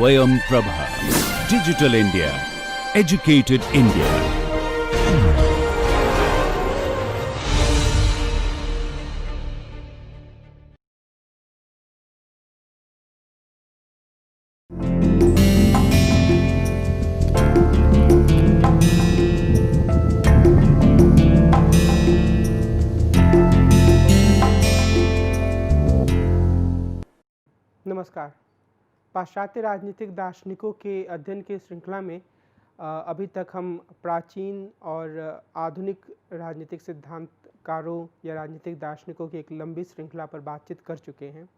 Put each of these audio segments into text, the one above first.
Swayam Prabha. Digital India. Educated India. नमस्कार। पाश्चात्य राजनीतिक दार्शनिकों के अध्ययन की श्रृंखला में अभी तक हम प्राचीन और आधुनिक राजनीतिक सिद्धांतकारों या राजनीतिक दार्शनिकों की एक लंबी श्रृंखला पर बातचीत कर चुके हैं।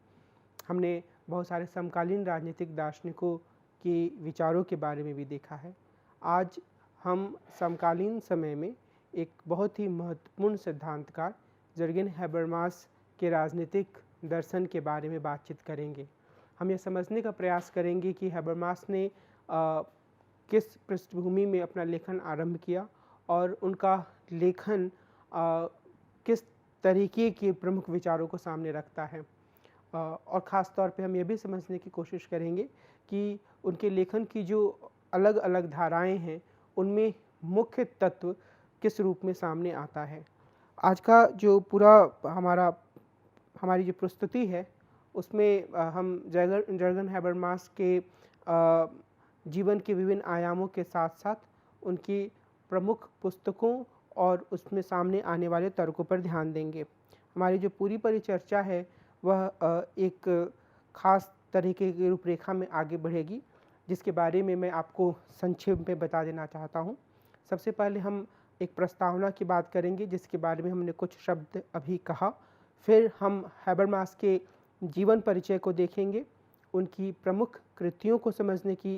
हमने बहुत सारे समकालीन राजनीतिक दार्शनिकों के विचारों के बारे में भी देखा है। आज हम समकालीन समय में एक बहुत ही महत्वपूर्ण सिद्धांतकार जर्गेन हैबरमास के राजनीतिक दर्शन के बारे में बातचीत करेंगे। हम यह समझने का प्रयास करेंगे कि हैबरमास ने किस पृष्ठभूमि में अपना लेखन आरंभ किया और उनका लेखन किस तरीके के प्रमुख विचारों को सामने रखता है। और ख़ास तौर पे हम यह भी समझने की कोशिश करेंगे कि उनके लेखन की जो अलग अलग धाराएं हैं उनमें मुख्य तत्व किस रूप में सामने आता है। आज का जो पूरा हमारी जो प्रस्तुति है उसमें हम जर्गेन हैबरमास के जीवन के विभिन्न आयामों के साथ साथ उनकी प्रमुख पुस्तकों और उसमें सामने आने वाले तर्कों पर ध्यान देंगे। हमारी जो पूरी परिचर्चा है वह एक ख़ास तरीके की रूपरेखा में आगे बढ़ेगी, जिसके बारे में मैं आपको संक्षेप में बता देना चाहता हूँ। सबसे पहले हम एक प्रस्तावना की बात करेंगे जिसके बारे में हमने कुछ शब्द अभी कहा। फिर हम हैबरमास के जीवन परिचय को देखेंगे, उनकी प्रमुख कृतियों को समझने की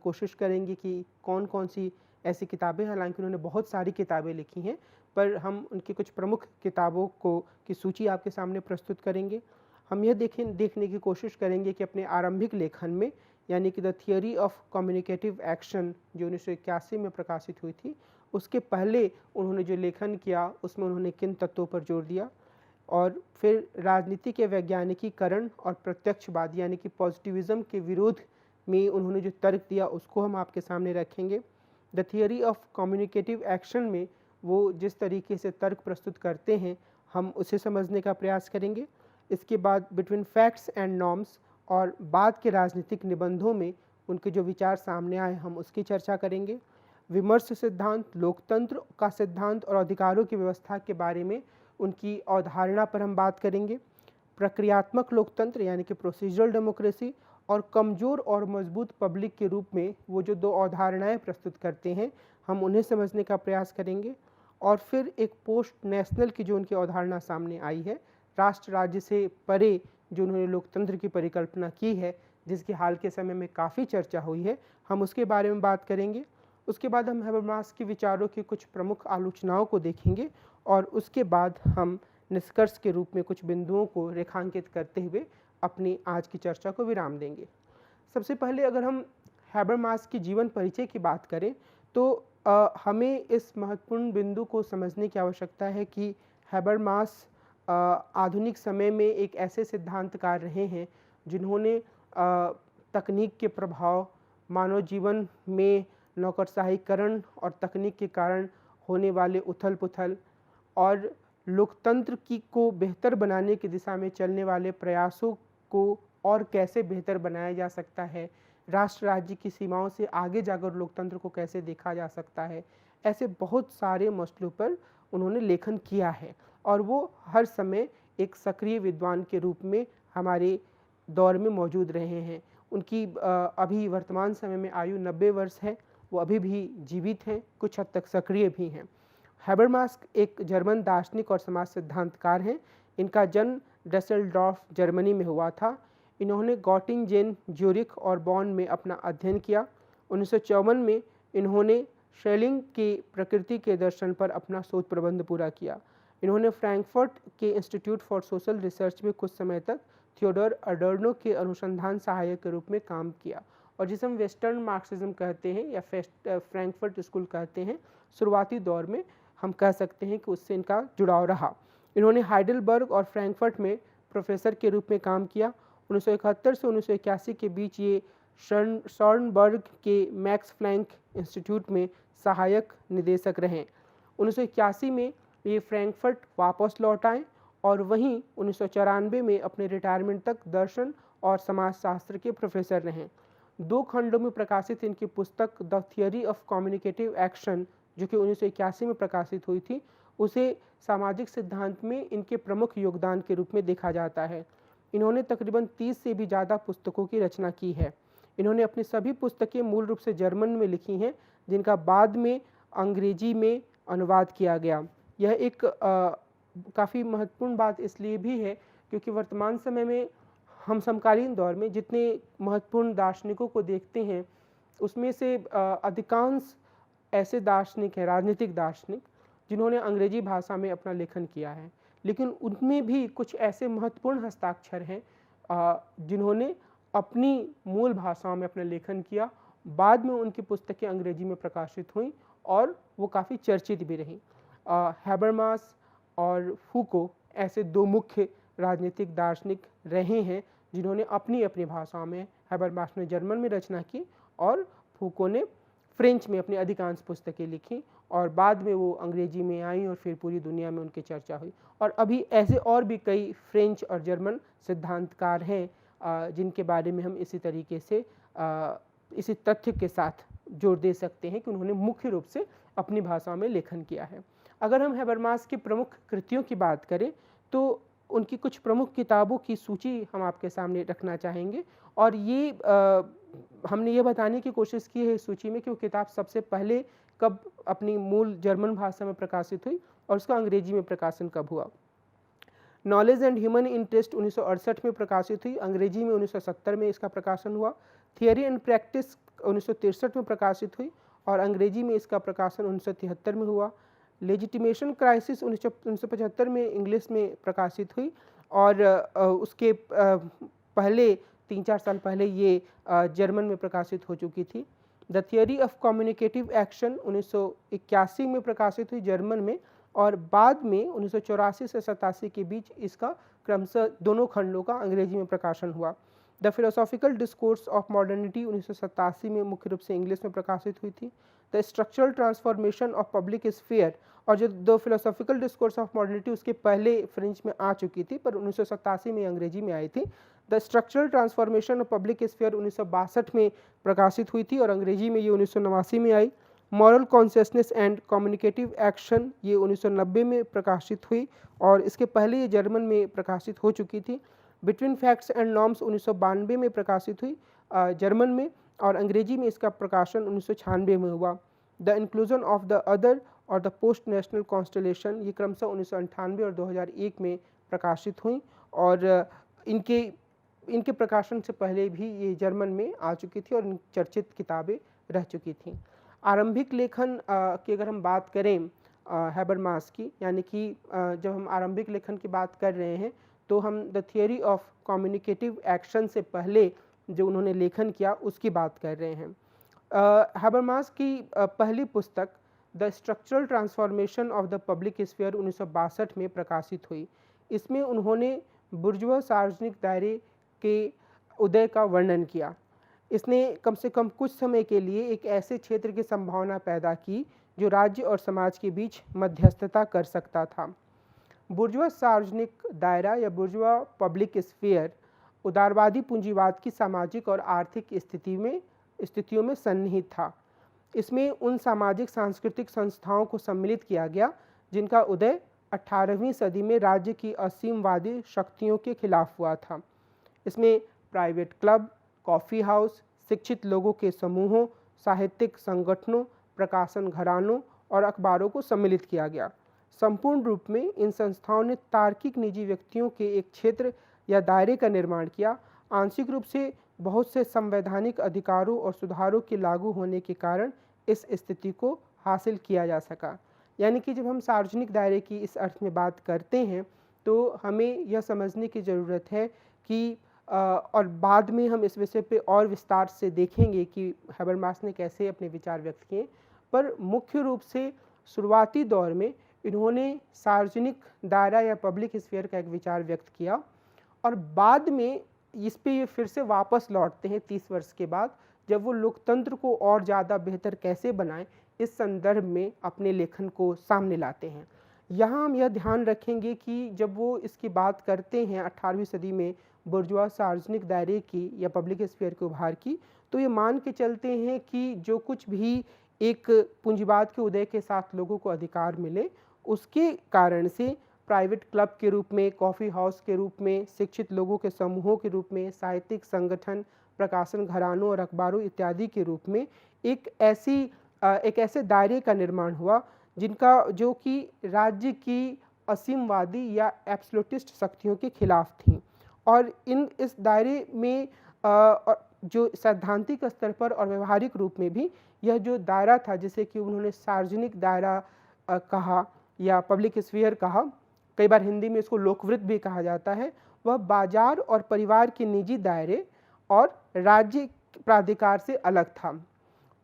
कोशिश करेंगे कि कौन कौन सी ऐसी किताबें, हालांकि उन्होंने बहुत सारी किताबें लिखी हैं, पर हम उनकी कुछ प्रमुख किताबों की सूची आपके सामने प्रस्तुत करेंगे। हम यह देखने की कोशिश करेंगे कि अपने आरंभिक लेखन में, यानी कि the theory of communicative action जो 1981 में प्रकाशित हुई थी, उसके पहले उन्होंने जो लेखन किया उसमें उन्होंने किन तत्वों पर जोर दिया, और फिर राजनीति के वैज्ञानिकीकरण और प्रत्यक्षवाद यानी कि पॉजिटिविज्म के विरोध में उन्होंने जो तर्क दिया उसको हम आपके सामने रखेंगे। The theory of communicative action में वो जिस तरीके से तर्क प्रस्तुत करते हैं हम उसे समझने का प्रयास करेंगे। इसके बाद बिटवीन फैक्ट्स एंड नॉर्म्स और बाद के राजनीतिक निबंधों में उनके जो विचार सामने आए हम उसकी चर्चा करेंगे। विमर्श सिद्धांत, लोकतंत्र का सिद्धांत और अधिकारों की व्यवस्था के बारे में उनकी अवधारणा पर हम बात करेंगे। प्रक्रियात्मक लोकतंत्र यानी कि प्रोसीजरल डेमोक्रेसी और कमज़ोर और मजबूत पब्लिक के रूप में वो जो दो अवधारणाएं प्रस्तुत करते हैं हम उन्हें समझने का प्रयास करेंगे। और फिर एक पोस्ट नेशनल की जो उनकी अवधारणा सामने आई है, राष्ट्र राज्य से परे जो उन्होंने लोकतंत्र की परिकल्पना की है, जिसकी हाल के समय में काफ़ी चर्चा हुई है, हम उसके बारे में बात करेंगे। उसके बाद हम हैबरमास के विचारों की कुछ प्रमुख आलोचनाओं को देखेंगे और उसके बाद हम निष्कर्ष के रूप में कुछ बिंदुओं को रेखांकित करते हुए अपनी आज की चर्चा को विराम देंगे। सबसे पहले अगर हम हैबरमास की जीवन परिचय की बात करें तो हमें इस महत्वपूर्ण बिंदु को समझने की आवश्यकता है कि हैबरमास आधुनिक समय में एक ऐसे सिद्धांतकार रहे हैं जिन्होंने तकनीक के प्रभाव, मानव जीवन में नौकरशाहीकरण और तकनीक के कारण होने वाले उथल पुथल और लोकतंत्र को बेहतर बनाने की दिशा में चलने वाले प्रयासों को और कैसे बेहतर बनाया जा सकता है, राष्ट्र राज्य की सीमाओं से आगे जाकर लोकतंत्र को कैसे देखा जा सकता है, ऐसे बहुत सारे मसलों पर उन्होंने लेखन किया है और वो हर समय एक सक्रिय विद्वान के रूप में हमारे दौर में मौजूद रहे हैं। उनकी अभी वर्तमान समय में आयु 90 वर्ष है, वो अभी भी जीवित हैं, कुछ हद तक सक्रिय भी हैं। हैबरमास एक जर्मन दार्शनिक और समाज सिद्धांतकार हैं। इनका जन्म डसेल्डॉर्फ जर्मनी में हुआ था। इन्होंने गॉटिंजेन, ज्यूरिख और बॉन में अपना अध्ययन किया। 1954 में इन्होंने शेलिंग के प्रकृति के दर्शन पर अपना शोध प्रबंध पूरा किया। इन्होंने फ्रैंकफर्ट के इंस्टीट्यूट फॉर सोशल रिसर्च में कुछ समय तक थियोडोर अडोर्नो के अनुसंधान सहायक के रूप में काम किया, और जिसे हम वेस्टर्न मार्क्सिज्म कहते हैं या फ्रैंकफर्ट स्कूल कहते हैं, शुरुआती दौर में हम कह सकते हैं कि उससे इनका जुड़ाव रहा। इन्होंने हाइडेलबर्ग और फ्रैंकफर्ट में प्रोफेसर के रूप में काम किया। 1971 से 1981 के बीच ये शॉर्नबर्ग के मैक्स प्लैंक इंस्टीट्यूट में सहायक निदेशक रहे। 1981 में ये फ्रैंकफर्ट वापस लौट आए और वहीं 1994 में अपने रिटायरमेंट तक दर्शन और समाजशास्त्र के प्रोफेसर रहे। 2 खंडों में प्रकाशित इनकी पुस्तक the theory of communicative action, जो कि 1981 में प्रकाशित हुई थी, उसे सामाजिक सिद्धांत में इनके प्रमुख योगदान के रूप में देखा जाता है। इन्होंने तकरीबन 30 से भी ज़्यादा पुस्तकों की रचना की है। इन्होंने अपनी सभी पुस्तकें मूल रूप से जर्मन में लिखी हैं, जिनका बाद में अंग्रेजी में अनुवाद किया गया। यह एक काफ़ी महत्वपूर्ण बात इसलिए भी है क्योंकि वर्तमान समय में हम समकालीन दौर में जितने महत्वपूर्ण दार्शनिकों को देखते हैं, उसमें से अधिकांश ऐसे दार्शनिक हैं, राजनीतिक दार्शनिक, जिन्होंने अंग्रेजी भाषा में अपना लेखन किया है, लेकिन उनमें भी कुछ ऐसे महत्वपूर्ण हस्ताक्षर हैं जिन्होंने अपनी मूल भाषाओं में अपना लेखन किया। बाद में उनकी पुस्तकें अंग्रेजी में प्रकाशित हुईं और वो काफ़ी चर्चित भी रहीं। हैबरमास और फूको ऐसे 2 मुख्य राजनीतिक दार्शनिक रहे हैं जिन्होंने अपनी अपनी भाषाओं में, हैबरमास ने जर्मन में रचना की और फूको ने फ्रेंच में अपनी अधिकांश पुस्तकें लिखी और बाद में वो अंग्रेजी में आई और फिर पूरी दुनिया में उनकी चर्चा हुई। और अभी ऐसे और भी कई फ्रेंच और जर्मन सिद्धांतकार हैं जिनके बारे में हम इसी तरीके से इसी तथ्य के साथ जोड़ दे सकते हैं कि उन्होंने मुख्य रूप से अपनी भाषाओं में लेखन किया है। अगर हम हैबरमास की प्रमुख कृतियों की बात करें तो उनकी कुछ प्रमुख किताबों की सूची हम आपके सामने रखना चाहेंगे और ये हमने ये बताने की कोशिश की है इस सूची में कि वो किताब सबसे पहले कब अपनी मूल जर्मन भाषा में प्रकाशित हुई और उसका अंग्रेजी में प्रकाशन कब हुआ। नॉलेज एंड ह्यूमन इंटरेस्ट 1968 में प्रकाशित हुई, अंग्रेजी में 1970 में इसका प्रकाशन हुआ। थियरी एंड प्रैक्टिस 1963 में प्रकाशित हुई और अंग्रेजी में इसका प्रकाशन 1973 में हुआ। लेजिटिमेशन क्राइसिस 1975 में इंग्लिश में प्रकाशित हुई और उसके पहले 3-4 साल पहले ये जर्मन में प्रकाशित हो चुकी थी। The theory of communicative action 1981 में प्रकाशित हुई जर्मन में और बाद में 1984 से 87 के बीच इसका क्रमशः दोनों खंडों का अंग्रेजी में प्रकाशन हुआ। The philosophical discourse of modernity 1987 में मुख्य रूप से इंग्लिश में प्रकाशित हुई थी। The structural transformation of public sphere, और जो the philosophical discourse of modernity उसके पहले फ्रेंच में आ चुकी थी पर 1987 में अंग्रेजी में आई थी। The structural transformation of public sphere 1962 में प्रकाशित हुई थी और अंग्रेजी में ये 1989 में आई। Moral consciousness and communicative action ये 1990 में प्रकाशित हुई और इसके पहले ये जर्मन में प्रकाशित हो चुकी थी। बिटवीन फैक्ट्स एंड नॉर्म्स 1992 में प्रकाशित हुई जर्मन में और अंग्रेजी में इसका प्रकाशन 1996 में हुआ। The inclusion of the other और द पोस्ट नेशनल कॉन्स्टलेशन ये क्रमशः 1998 और 2001 में प्रकाशित हुई और इनके प्रकाशन से पहले भी ये जर्मन में आ चुकी थी और चर्चित किताबें रह चुकी थीं। आरंभिक लेखन की अगर हम बात करें हैबरमास की, यानी कि जब हम आरंभिक लेखन की बात कर रहे हैं तो हम the theory of communicative action से पहले जो उन्होंने लेखन किया उसकी बात कर रहे हैं। हैबरमास की पहली पुस्तक the structural transformation of the public sphere 1962 में प्रकाशित हुई। इसमें उन्होंने बुर्जुआ सार्वजनिक दायरे के उदय का वर्णन किया। इसने कम से कम कुछ समय के लिए एक ऐसे क्षेत्र की संभावना पैदा की जो राज्य और समाज के बीच मध्यस्थता कर सकता था। बुर्जुआ सार्वजनिक दायरा या बुर्जुआ पब्लिक स्फीयर उदारवादी पूंजीवाद की सामाजिक और आर्थिक स्थितियों में सन्निहित था। इसमें उन सामाजिक सांस्कृतिक संस्थाओं को सम्मिलित किया गया जिनका उदय 18वीं सदी में राज्य की असीमवादी शक्तियों के खिलाफ हुआ था। इसमें प्राइवेट क्लब, कॉफ़ी हाउस, शिक्षित लोगों के समूहों, साहित्यिक संगठनों, प्रकाशन घरानों और अखबारों को सम्मिलित किया गया। संपूर्ण रूप में इन संस्थाओं ने तार्किक निजी व्यक्तियों के एक क्षेत्र या दायरे का निर्माण किया। आंशिक रूप से बहुत से संवैधानिक अधिकारों और सुधारों के लागू होने के कारण इस स्थिति को हासिल किया जा सका। यानी कि जब हम सार्वजनिक दायरे की इस अर्थ में बात करते हैं तो हमें यह समझने की ज़रूरत है कि और बाद में हम इस विषय पे और विस्तार से देखेंगे कि हैबरमास ने कैसे अपने विचार व्यक्त किए, पर मुख्य रूप से शुरुआती दौर में इन्होंने सार्वजनिक दायरा या पब्लिक स्फीयर का एक विचार व्यक्त किया और बाद में इस पे ये फिर से वापस लौटते हैं 30 वर्ष के बाद, जब वो लोकतंत्र को और ज़्यादा बेहतर कैसे बनाएं, इस संदर्भ में अपने लेखन को सामने लाते हैं। यहाँ हम यह ध्यान रखेंगे कि जब वो इसकी बात करते हैं 18वीं सदी में बुर्जुआ सार्वजनिक दायरे की या पब्लिक स्फीयर के उभार की, तो ये मान के चलते हैं कि जो कुछ भी एक पूंजीवाद के उदय के साथ लोगों को अधिकार मिले, उसके कारण से प्राइवेट क्लब के रूप में, कॉफ़ी हाउस के रूप में, शिक्षित लोगों के समूहों के रूप में, साहित्यिक संगठन, प्रकाशन घरानों और अखबारों इत्यादि के रूप में एक ऐसे दायरे का निर्माण हुआ जिनका जो कि राज्य की असीमवादी या एब्सोल्यूटिस्ट शक्तियों के खिलाफ थी। और इस दायरे में जो सैद्धांतिक स्तर पर और व्यवहारिक रूप में भी यह जो दायरा था, जिसे कि उन्होंने सार्वजनिक दायरा कहा या पब्लिक स्फीयर कहा, कई बार हिंदी में इसको लोकवृत्त भी कहा जाता है, वह बाजार और परिवार के निजी दायरे और राज्य प्राधिकार से अलग था।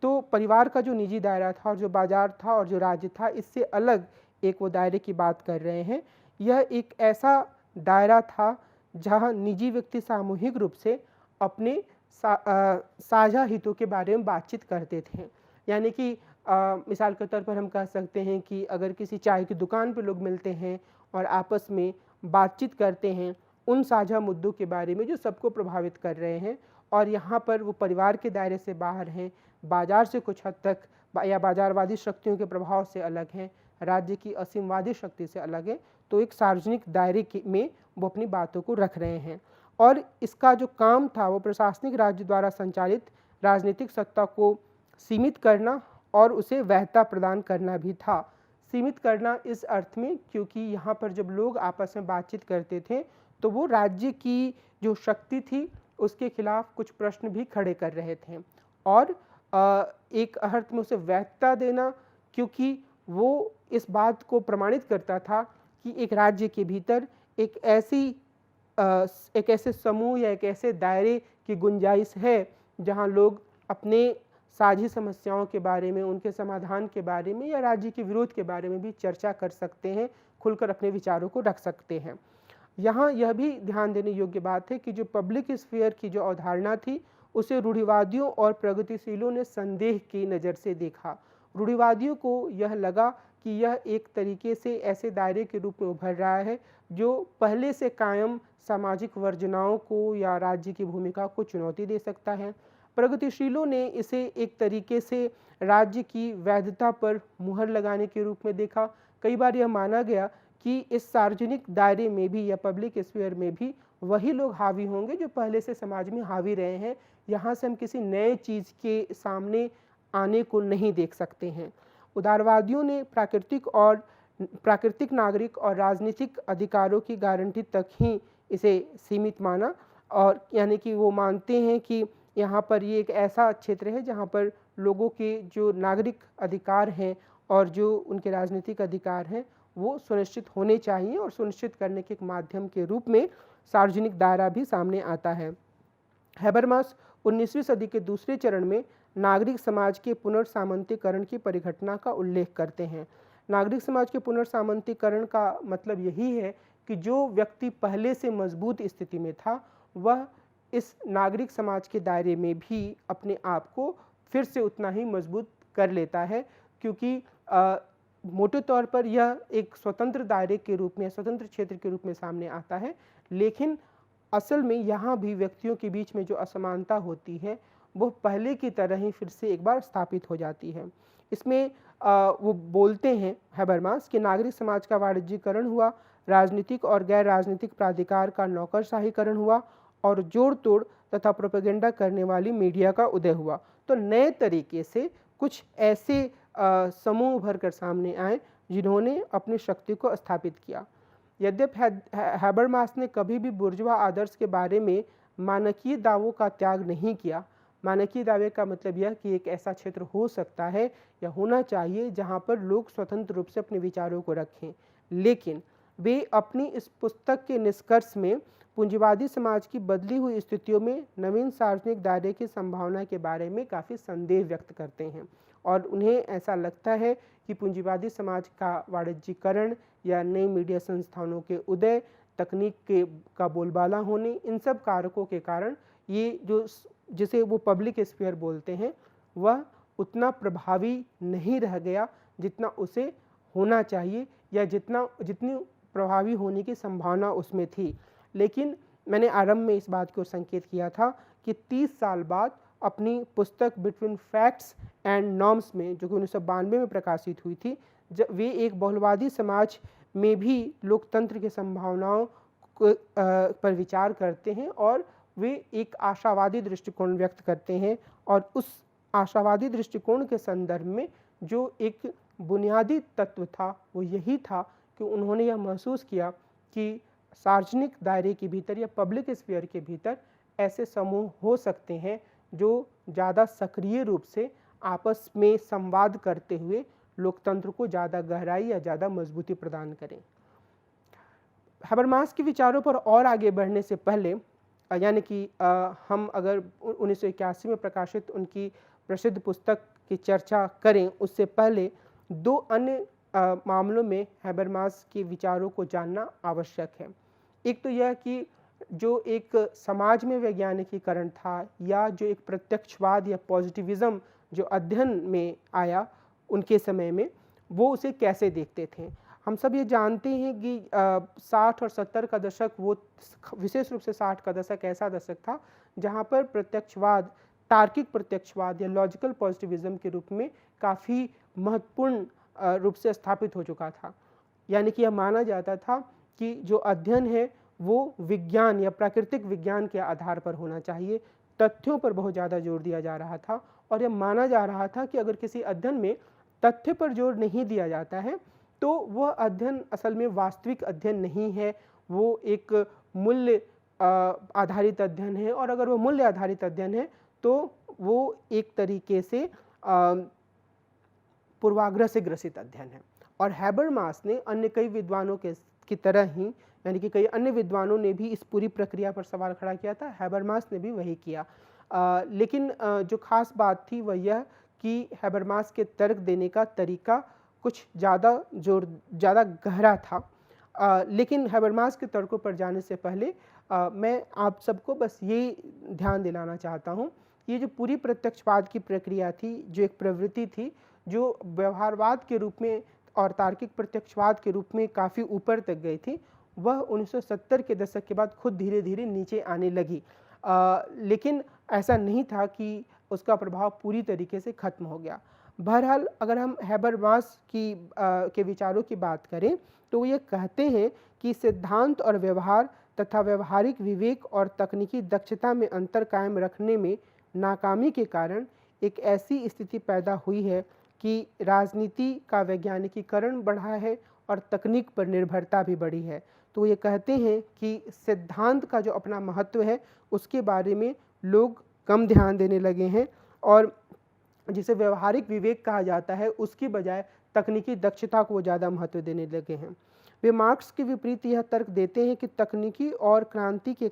तो परिवार का जो निजी दायरा था और जो बाजार था और जो राज्य था, इससे अलग एक वो दायरे की बात कर रहे हैं। यह एक ऐसा दायरा था जहां निजी व्यक्ति सामूहिक रूप से अपने साझा हितों के बारे में बातचीत करते थे। यानी कि मिसाल के तौर पर हम कह सकते हैं कि अगर किसी चाय की दुकान पर लोग मिलते हैं और आपस में बातचीत करते हैं उन साझा मुद्दों के बारे में जो सबको प्रभावित कर रहे हैं, और यहाँ पर वो परिवार के दायरे से बाहर हैं, बाजार से कुछ हद तक या बाजारवादी शक्तियों के प्रभाव से अलग हैं, राज्य की असीमवादी शक्ति से अलग है, तो एक सार्वजनिक दायरे में वो अपनी बातों को रख रहे हैं। और इसका जो काम था वो प्रशासनिक राज्य द्वारा संचालित राजनीतिक सत्ता को सीमित करना और उसे वैधता प्रदान करना भी था। सीमित करना इस अर्थ में क्योंकि यहाँ पर जब लोग आपस में बातचीत करते थे तो वो राज्य की जो शक्ति थी उसके खिलाफ कुछ प्रश्न भी खड़े कर रहे थे, और एक अर्थ में उसे वैधता देना क्योंकि वो इस बात को प्रमाणित करता था कि एक राज्य के भीतर एक ऐसे समूह या एक ऐसे दायरे की गुंजाइश है जहां लोग अपने साझी समस्याओं के बारे में, उनके समाधान के बारे में या राज्य के विरोध के बारे में भी चर्चा कर सकते हैं, खुलकर अपने विचारों को रख सकते हैं। यहाँ यह भी ध्यान देने योग्य बात है कि जो पब्लिक स्फीयर की जो अवधारणा थी उसे रूढ़िवादियों और प्रगतिशीलों ने संदेह की नज़र से देखा। रूढ़िवादियों को यह लगा कि यह एक तरीके से ऐसे दायरे के रूप में उभर रहा है जो पहले से कायम सामाजिक वर्जनाओं को या राज्य की भूमिका को चुनौती दे सकता है। प्रगतिशीलों ने इसे एक तरीके से राज्य की वैधता पर मुहर लगाने के रूप में देखा। कई बार यह माना गया कि इस सार्वजनिक दायरे में भी या पब्लिक स्फीयर में भी वही लोग हावी होंगे जो पहले से समाज में हावी रहे हैं, यहाँ से हम किसी नए चीज़ के सामने आने को नहीं देख सकते हैं। उदारवादियों ने प्राकृतिक नागरिक और राजनीतिक अधिकारों की गारंटी तक ही इसे सीमित माना, और यानी कि वो मानते हैं कि यहाँ पर ये एक ऐसा क्षेत्र है जहाँ पर लोगों के जो नागरिक अधिकार हैं और जो उनके राजनीतिक अधिकार हैं वो सुनिश्चित होने चाहिए, और सुनिश्चित करने के एक माध्यम के रूप में सार्वजनिक दायरा भी सामने आता है। हैबरमास 19वीं सदी के दूसरे चरण में नागरिक समाज के पुनर्सामंतीकरण की परिघटना का उल्लेख करते हैं। नागरिक समाज के पुनर्सामंतीकरण का मतलब यही है कि जो व्यक्ति पहले से मजबूत स्थिति में था वह इस नागरिक समाज के दायरे में भी अपने आप को फिर से उतना ही मजबूत कर लेता है, क्योंकि मोटे तौर पर यह एक स्वतंत्र दायरे के रूप में, स्वतंत्र क्षेत्र के रूप में सामने आता है, लेकिन असल में यहाँ भी व्यक्तियों के बीच में जो असमानता होती है वो पहले की तरह ही फिर से एक बार स्थापित हो जाती है। इसमें वो बोलते हैं हैबरमास कि नागरिक समाज का वाणिज्यीकरण हुआ, राजनीतिक और गैर राजनीतिक प्राधिकार का नौकरशाहीकरण हुआ और जोड़ तोड़ तथा प्रोपेगेंडा करने वाली मीडिया का उदय हुआ। तो नए तरीके से कुछ ऐसे समूह उभर कर सामने आए जिन्होंने अपनी शक्ति को स्थापित किया। यद्यपि हैबरमास ने कभी भी बुर्जुआ आदर्श के बारे में मानकीय दावों का त्याग नहीं किया। मानकीय दावे का मतलब यह कि एक ऐसा क्षेत्र हो सकता है या होना चाहिए जहां पर लोग स्वतंत्र रूप से अपने विचारों को रखें, लेकिन वे अपनी इस पुस्तक के निष्कर्ष में पूंजीवादी समाज की बदली हुई स्थितियों में नवीन सार्वजनिक दायरे की संभावना के बारे में काफ़ी संदेह व्यक्त करते हैं, और उन्हें ऐसा लगता है कि पूंजीवादी समाज का वाणिज्यीकरण या नई मीडिया संस्थानों के उदय तकनीक के का बोलबाला होने, इन सब कारकों के कारण ये जो जिसे वो पब्लिक स्फीयर बोलते हैं वह उतना प्रभावी नहीं रह गया जितना उसे होना चाहिए या जितनी प्रभावी होने की संभावना उसमें थी। लेकिन मैंने आरंभ में इस बात को संकेत किया था कि 30 साल बाद अपनी पुस्तक बिटवीन फैक्ट्स एंड नॉर्म्स में, जो कि 1992 में प्रकाशित हुई थी, जब वे एक बहुलवादी समाज में भी लोकतंत्र की संभावनाओं पर विचार करते हैं और वे एक आशावादी दृष्टिकोण व्यक्त करते हैं। और उस आशावादी दृष्टिकोण के संदर्भ में जो एक बुनियादी तत्व था वो यही था कि उन्होंने यह महसूस किया कि सार्वजनिक दायरे के भीतर या पब्लिक स्फीयर के भीतर ऐसे समूह हो सकते हैं जो ज़्यादा सक्रिय रूप से आपस में संवाद करते हुए लोकतंत्र को ज़्यादा गहराई या ज़्यादा मजबूती प्रदान करें। हैबरमास के विचारों पर और आगे बढ़ने से पहले, यानी कि हम अगर 1981 में प्रकाशित उनकी प्रसिद्ध पुस्तक की चर्चा करें उससे पहले दो अन्य मामलों में हैबरमास के विचारों को जानना आवश्यक है। एक तो यह कि जो एक समाज में वैज्ञानिकीकरण था या जो एक प्रत्यक्षवाद या पॉजिटिविज्म जो अध्ययन में आया उनके समय में, वो उसे कैसे देखते थे। हम सब ये जानते हैं कि 60 और 70 का दशक, वो विशेष रूप से 60 का दशक ऐसा दशक था जहाँ पर प्रत्यक्षवाद, तार्किक प्रत्यक्षवाद या लॉजिकल पॉजिटिविज्म के रूप में काफ़ी महत्वपूर्ण रूप से स्थापित हो चुका था। यानी कि यह माना जाता था कि जो अध्ययन है वो विज्ञान या प्राकृतिक विज्ञान के आधार पर होना चाहिए, तथ्यों पर बहुत ज़्यादा जोर दिया जा रहा था। और यह माना जा रहा था कि अगर किसी अध्ययन में तथ्य पर जोर नहीं दिया जाता है तो वह अध्ययन असल में वास्तविक अध्ययन नहीं है, वो एक मूल्य आधारित अध्ययन है। और अगर वो मूल्य आधारित अध्ययन है तो वो एक तरीके से पूर्वाग्रह से ग्रसित अध्ययन है। और हैबरमास ने अन्य कई विद्वानों की तरह ही, यानी कि कई अन्य विद्वानों ने भी इस पूरी प्रक्रिया पर सवाल खड़ा किया था, हैबरमास ने भी वही किया। लेकिन जो खास बात थी वह यह कि हैबरमास के तर्क देने का तरीका कुछ ज़्यादा गहरा था। लेकिन हैबरमास के तर्कों पर जाने से पहले मैं आप सबको बस ये ध्यान दिलाना चाहता हूँ, ये जो पूरी प्रत्यक्षवाद की प्रक्रिया थी, जो एक प्रवृत्ति थी जो व्यवहारवाद के रूप में और तार्किक प्रत्यक्षवाद के रूप में काफ़ी ऊपर तक गई थी, वह 1970 के दशक के बाद खुद धीरे धीरे नीचे आने लगी। लेकिन ऐसा नहीं था कि उसका प्रभाव पूरी तरीके से खत्म हो गया। बहरहाल अगर हम हैबरमास के विचारों की बात करें तो वो ये कहते हैं कि सिद्धांत और व्यवहार तथा व्यवहारिक विवेक और तकनीकी दक्षता में अंतर कायम रखने में नाकामी के कारण एक ऐसी स्थिति पैदा हुई है कि राजनीति का वैज्ञानिकीकरण बढ़ा है और तकनीक पर निर्भरता भी बढ़ी है। तो ये कहते हैं कि सिद्धांत का जो अपना महत्व है उसके बारे में लोग कम ध्यान देने लगे हैं और जिसे व्यवहारिक विवेक कहा जाता है उसकी बजाय तकनीकी दक्षता को ज़्यादा महत्व देने लगे हैं। वे मार्क्स के विपरीत यह तर्क देते हैं कि तकनीक और क्रांति के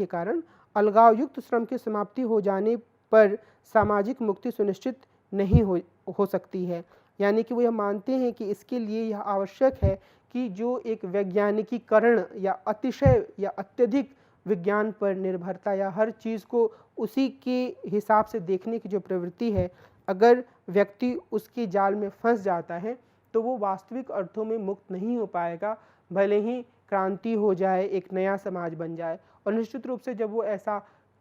कारण अलगावयुक्त श्रम की समाप्ति हो जाने पर सामाजिक मुक्ति सुनिश्चित नहीं हो सकती है। यानी कि वो यह मानते हैं कि इसके लिए यह आवश्यक है कि जो एक वैज्ञानिकीकरण या अतिशय या अत्यधिक विज्ञान पर निर्भरता या हर चीज़ को उसी के हिसाब से देखने की जो प्रवृत्ति है, अगर व्यक्ति उसके जाल में फंस जाता है तो वो वास्तविक अर्थों में मुक्त नहीं हो पाएगा, भले ही क्रांति हो जाए, एक नया समाज बन जाए। और निश्चित रूप से जब वो ऐसा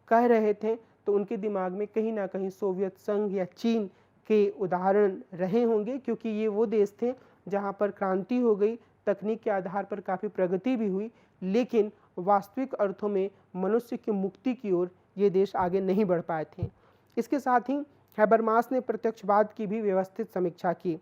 कह रहे थे तो उनके दिमाग में कहीं ना कहीं सोवियत संघ या चीन के उदाहरण रहे होंगे, क्योंकि ये वो देश थे जहाँ पर क्रांति हो गई, तकनीक के आधार पर काफ़ी प्रगति भी हुई, लेकिन वास्तविक अर्थों में मनुष्य की मुक्ति की ओर ये देश आगे नहीं बढ़ पाए थे। इसके साथ ही हैबरमास ने प्रत्यक्षवाद की भी व्यवस्थित समीक्षा की।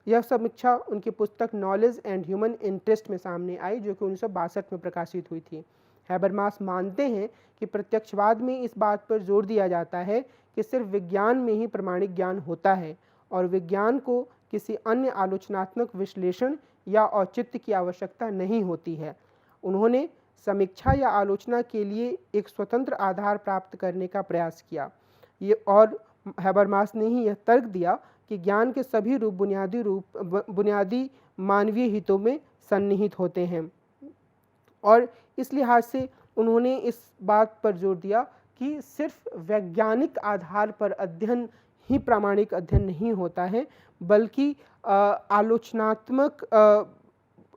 यह समीक्षा उनकी पुस्तक नॉलेज एंड ह्यूमन इंटरेस्ट में सामने आई, जो कि 1962 में प्रकाशित हुई थी। हैबरमास मानते हैं कि प्रत्यक्षवाद में इस बात पर जोर दिया जाता है कि सिर्फ विज्ञान में ही प्रमाणिक ज्ञान होता है और विज्ञान को किसी अन्य आलोचनात्मक विश्लेषण या औचित्य की आवश्यकता नहीं होती है। उन्होंने समीक्षा या आलोचना के लिए एक स्वतंत्र आधार प्राप्त करने का प्रयास किया। और हैबरमास ने ही यह तर्क दिया कि ज्ञान के सभी रूप बुनियादी मानवीय हितों में सन्निहित होते हैं। और इस लिहाज से उन्होंने इस बात पर जोर दिया कि सिर्फ वैज्ञानिक आधार पर अध्ययन ही प्रामाणिक अध्ययन नहीं होता है, बल्कि आलोचनात्मक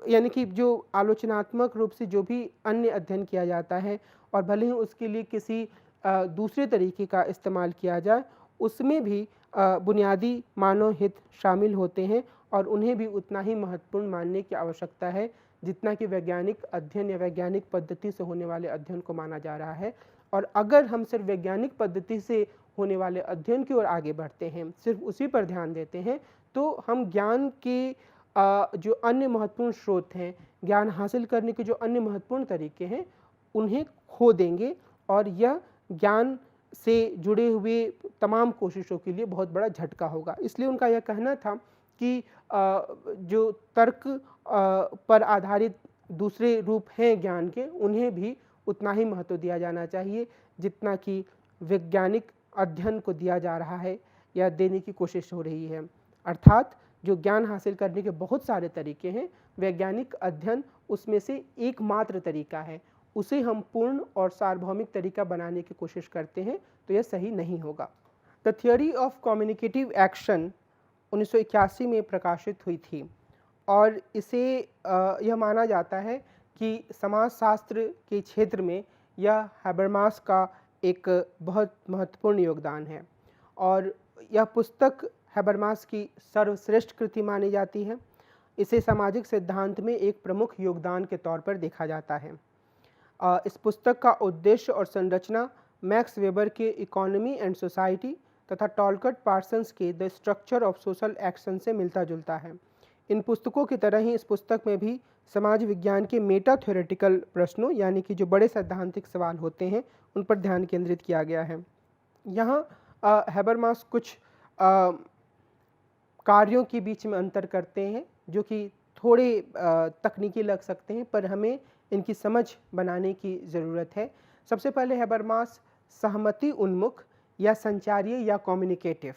यानी कि जो आलोचनात्मक रूप से जो भी अन्य अध्ययन किया जाता है और भले ही उसके लिए किसी दूसरे तरीके का इस्तेमाल किया जाए, उसमें भी बुनियादी मानव हित शामिल होते हैं और उन्हें भी उतना ही महत्वपूर्ण मानने की आवश्यकता है जितना कि वैज्ञानिक अध्ययन या वैज्ञानिक पद्धति से होने वाले अध्ययन को माना जा रहा है। और अगर हम सिर्फ वैज्ञानिक पद्धति से होने वाले अध्ययन की ओर आगे बढ़ते हैं, सिर्फ उसी पर ध्यान देते हैं, तो हम ज्ञान के जो अन्य महत्वपूर्ण स्रोत हैं, ज्ञान हासिल करने के जो अन्य महत्वपूर्ण तरीके हैं, उन्हें खो देंगे और यह ज्ञान से जुड़े हुए तमाम कोशिशों के लिए बहुत बड़ा झटका होगा। इसलिए उनका यह कहना था कि जो तर्क पर आधारित दूसरे रूप हैं ज्ञान के, उन्हें भी उतना ही महत्व दिया जाना चाहिए जितना कि वैज्ञानिक अध्ययन को दिया जा रहा है या देने की कोशिश हो रही है। अर्थात जो ज्ञान हासिल करने के बहुत सारे तरीके हैं, वैज्ञानिक अध्ययन उसमें से एकमात्र तरीका है। उसे हम पूर्ण और सार्वभौमिक तरीका बनाने की कोशिश करते हैं तो यह सही नहीं होगा। The theory of communicative action 1981 में प्रकाशित हुई थी और इसे यह माना जाता है कि समाजशास्त्र के क्षेत्र में यह हैबरमास का एक बहुत महत्वपूर्ण योगदान है और यह पुस्तक हैबरमास की सर्वश्रेष्ठ कृति मानी जाती है। इसे सामाजिक सिद्धांत में एक प्रमुख योगदान के तौर पर देखा जाता है। इस पुस्तक का उद्देश्य और संरचना मैक्स वेबर के इकोनॉमी एंड सोसाइटी तथा टॉलकट पार्सन्स के the structure of social action से मिलता जुलता है। इन पुस्तकों की तरह ही इस पुस्तक में भी समाज विज्ञान के मेटा थ्योरेटिकल प्रश्नों यानी कि जो बड़े सैद्धांतिक सवाल होते हैं उन पर ध्यान केंद्रित किया गया है। यहाँ हैबरमास कुछ कार्यों के बीच में अंतर करते हैं जो कि थोड़े तकनीकी लग सकते हैं, पर हमें इनकी समझ बनाने की ज़रूरत है। सबसे पहले हैबरमास सहमति उन्मुख या संचारीय या कम्युनिकेटिव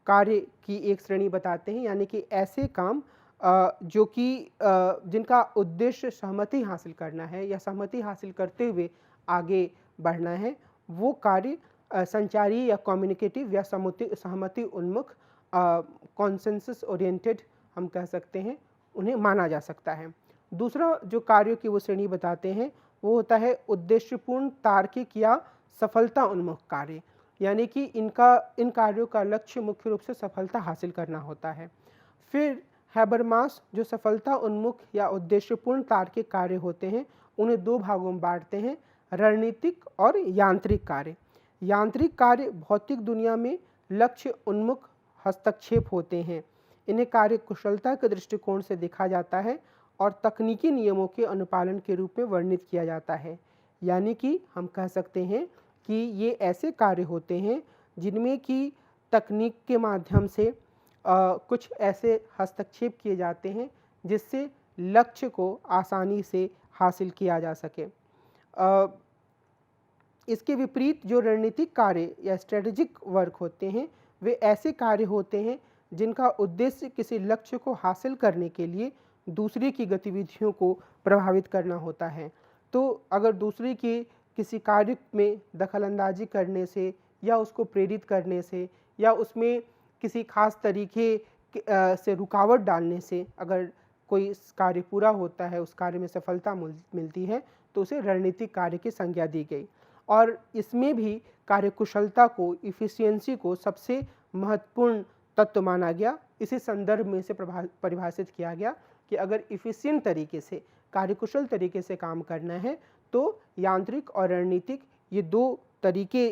कार्य की एक श्रेणी बताते हैं, यानी कि ऐसे काम जो कि जिनका उद्देश्य सहमति हासिल करना है या सहमति हासिल करते हुए आगे बढ़ना है, वो कार्य संचारीय या कम्युनिकेटिव या सहमति उन्मुख कॉन्सेंसस ओरिएंटेड हम कह सकते हैं, उन्हें माना जा सकता है। दूसरा जो कार्यों की वो श्रेणी बताते हैं वो होता है उद्देश्यपूर्ण तार्किक या सफलता उन्मुख कार्य, यानी कि इन कार्यों का लक्ष्य मुख्य रूप से सफलता हासिल करना होता है। फिर हैबरमास जो सफलता उन्मुख या उद्देश्यपूर्ण तार्किक कार्य होते हैं उन्हें दो भागों में बांटते हैं, रणनीतिक और यांत्रिक कार्य। यांत्रिक कार्य भौतिक दुनिया में लक्ष्य उन्मुख हस्तक्षेप होते हैं। इन्हें कार्य कुशलता के दृष्टिकोण से देखा जाता है और तकनीकी नियमों के अनुपालन के रूप में वर्णित किया जाता है। यानी कि हम कह सकते हैं कि ये ऐसे कार्य होते हैं जिनमें कि तकनीक के माध्यम से कुछ ऐसे हस्तक्षेप किए जाते हैं जिससे लक्ष्य को आसानी से हासिल किया जा सके। इसके विपरीत जो रणनीतिक कार्य या स्ट्रेटेजिक वर्क होते हैं वे ऐसे कार्य होते हैं जिनका उद्देश्य किसी लक्ष्य को हासिल करने के लिए दूसरे की गतिविधियों को प्रभावित करना होता है। तो अगर दूसरे के किसी कार्य में दखलंदाजी करने से या उसको प्रेरित करने से या उसमें किसी खास तरीके से रुकावट डालने से अगर कोई कार्य पूरा होता है, उस कार्य में सफलता मिलती है, तो उसे रणनीतिक कार्य की संज्ञा दी गई। और इसमें भी कार्यकुशलता को, इफ़िशियंसी को सबसे महत्वपूर्ण तत्व माना गया। इसी संदर्भ में से परिभाषित किया गया कि अगर इफ़िशियंट तरीके से, कार्यकुशल तरीके से काम करना है तो यांत्रिक और रणनीतिक ये दो तरीके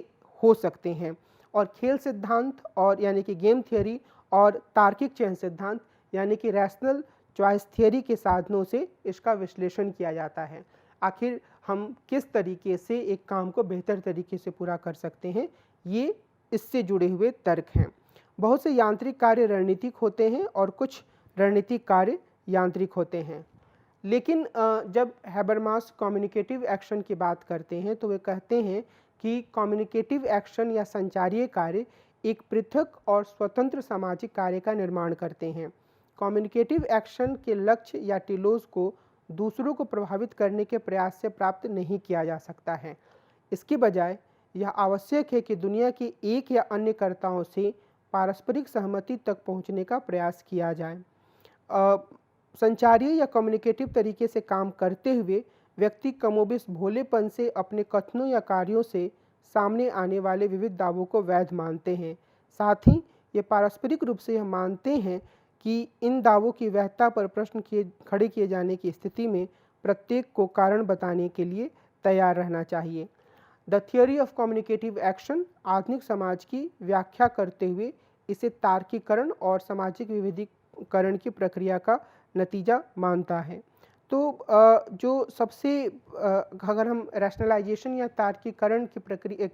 हो सकते हैं। और खेल सिद्धांत और यानी कि गेम थियोरी और तार्किक चयन सिद्धांत यानी कि रैशनल चॉइस थियोरी के साधनों से इसका विश्लेषण किया जाता है। आखिर हम किस तरीके से एक काम को बेहतर तरीके से पूरा कर सकते हैं, ये इससे जुड़े हुए तर्क हैं। बहुत से यांत्रिक कार्य रणनीतिक होते हैं और कुछ रणनीतिक कार्य यांत्रिक होते हैं। लेकिन जब हैबरमास कम्युनिकेटिव एक्शन की बात करते हैं तो वे कहते हैं कि कम्युनिकेटिव एक्शन या संचारीय कार्य एक पृथक और स्वतंत्र सामाजिक कार्य का निर्माण करते हैं। कम्युनिकेटिव एक्शन के लक्ष्य या टीलोज को दूसरों को प्रभावित करने के प्रयास से प्राप्त नहीं किया जा सकता है। इसके बजाय यह आवश्यक है कि दुनिया के एक या अन्य कर्ताओं से पारस्परिक सहमति तक पहुंचने का प्रयास किया जाए। संचारीय या कम्युनिकेटिव तरीके से काम करते हुए व्यक्ति कमोबेश भोलेपन से अपने कथनों या कार्यों से सामने आने वाले विविध दावों को वैध मानते हैं। साथ ही ये पारस्परिक रूप से यह मानते हैं कि इन दावों की वैधता पर प्रश्न खड़े किए जाने की स्थिति में प्रत्येक को कारण बताने के लिए तैयार रहना चाहिए। The theory of communicative action आधुनिक समाज की व्याख्या करते हुए इसे तार्किकरण और सामाजिक विविधीकरण की प्रक्रिया का नतीजा मानता है। तो जो सबसे अगर हम रैशनलाइजेशन या तार्किकरण की प्रक्रिया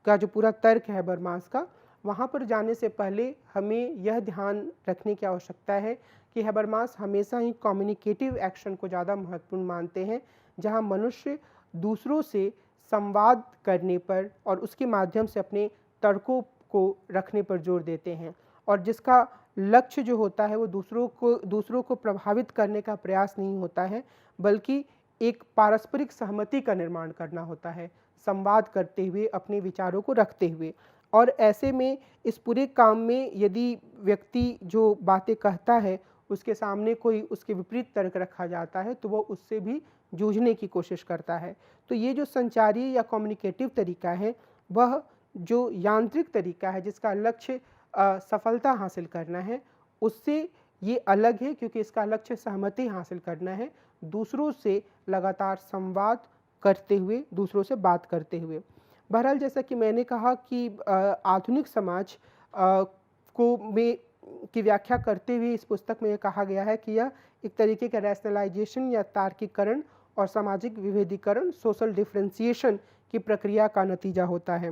का जो पूरा तर्क है हैबरमास का, वहाँ पर जाने से पहले हमें यह ध्यान रखने की आवश्यकता है कि हैबरमास हमेशा ही कम्युनिकेटिव एक्शन को ज़्यादा महत्वपूर्ण मानते हैं, जहाँ मनुष्य दूसरों से संवाद करने पर और उसके माध्यम से अपने तर्कों को रखने पर जोर देते हैं, और जिसका लक्ष्य जो होता है वो दूसरों को प्रभावित करने का प्रयास नहीं होता है, बल्कि एक पारस्परिक सहमति का निर्माण करना होता है, संवाद करते हुए अपने विचारों को रखते हुए। और ऐसे में इस पूरे काम में यदि व्यक्ति जो बातें कहता है उसके सामने कोई उसके विपरीत तर्क रखा जाता है तो वो उससे भी जूझने की कोशिश करता है। तो ये जो संचारी या कम्युनिकेटिव तरीका है वह जो यांत्रिक तरीका है जिसका लक्ष्य सफलता हासिल करना है, उससे ये अलग है, क्योंकि इसका लक्ष्य सहमति हासिल करना है, दूसरों से लगातार संवाद करते हुए, दूसरों से बात करते हुए। बहरहाल जैसा कि मैंने कहा कि आधुनिक समाज की व्याख्या करते हुए इस पुस्तक में यह कहा गया है कि यह एक तरीके का रैशनलाइजेशन या तार्किकरण और सामाजिक विभेदीकरण, सोशल डिफरेंशिएशन की प्रक्रिया का नतीजा होता है।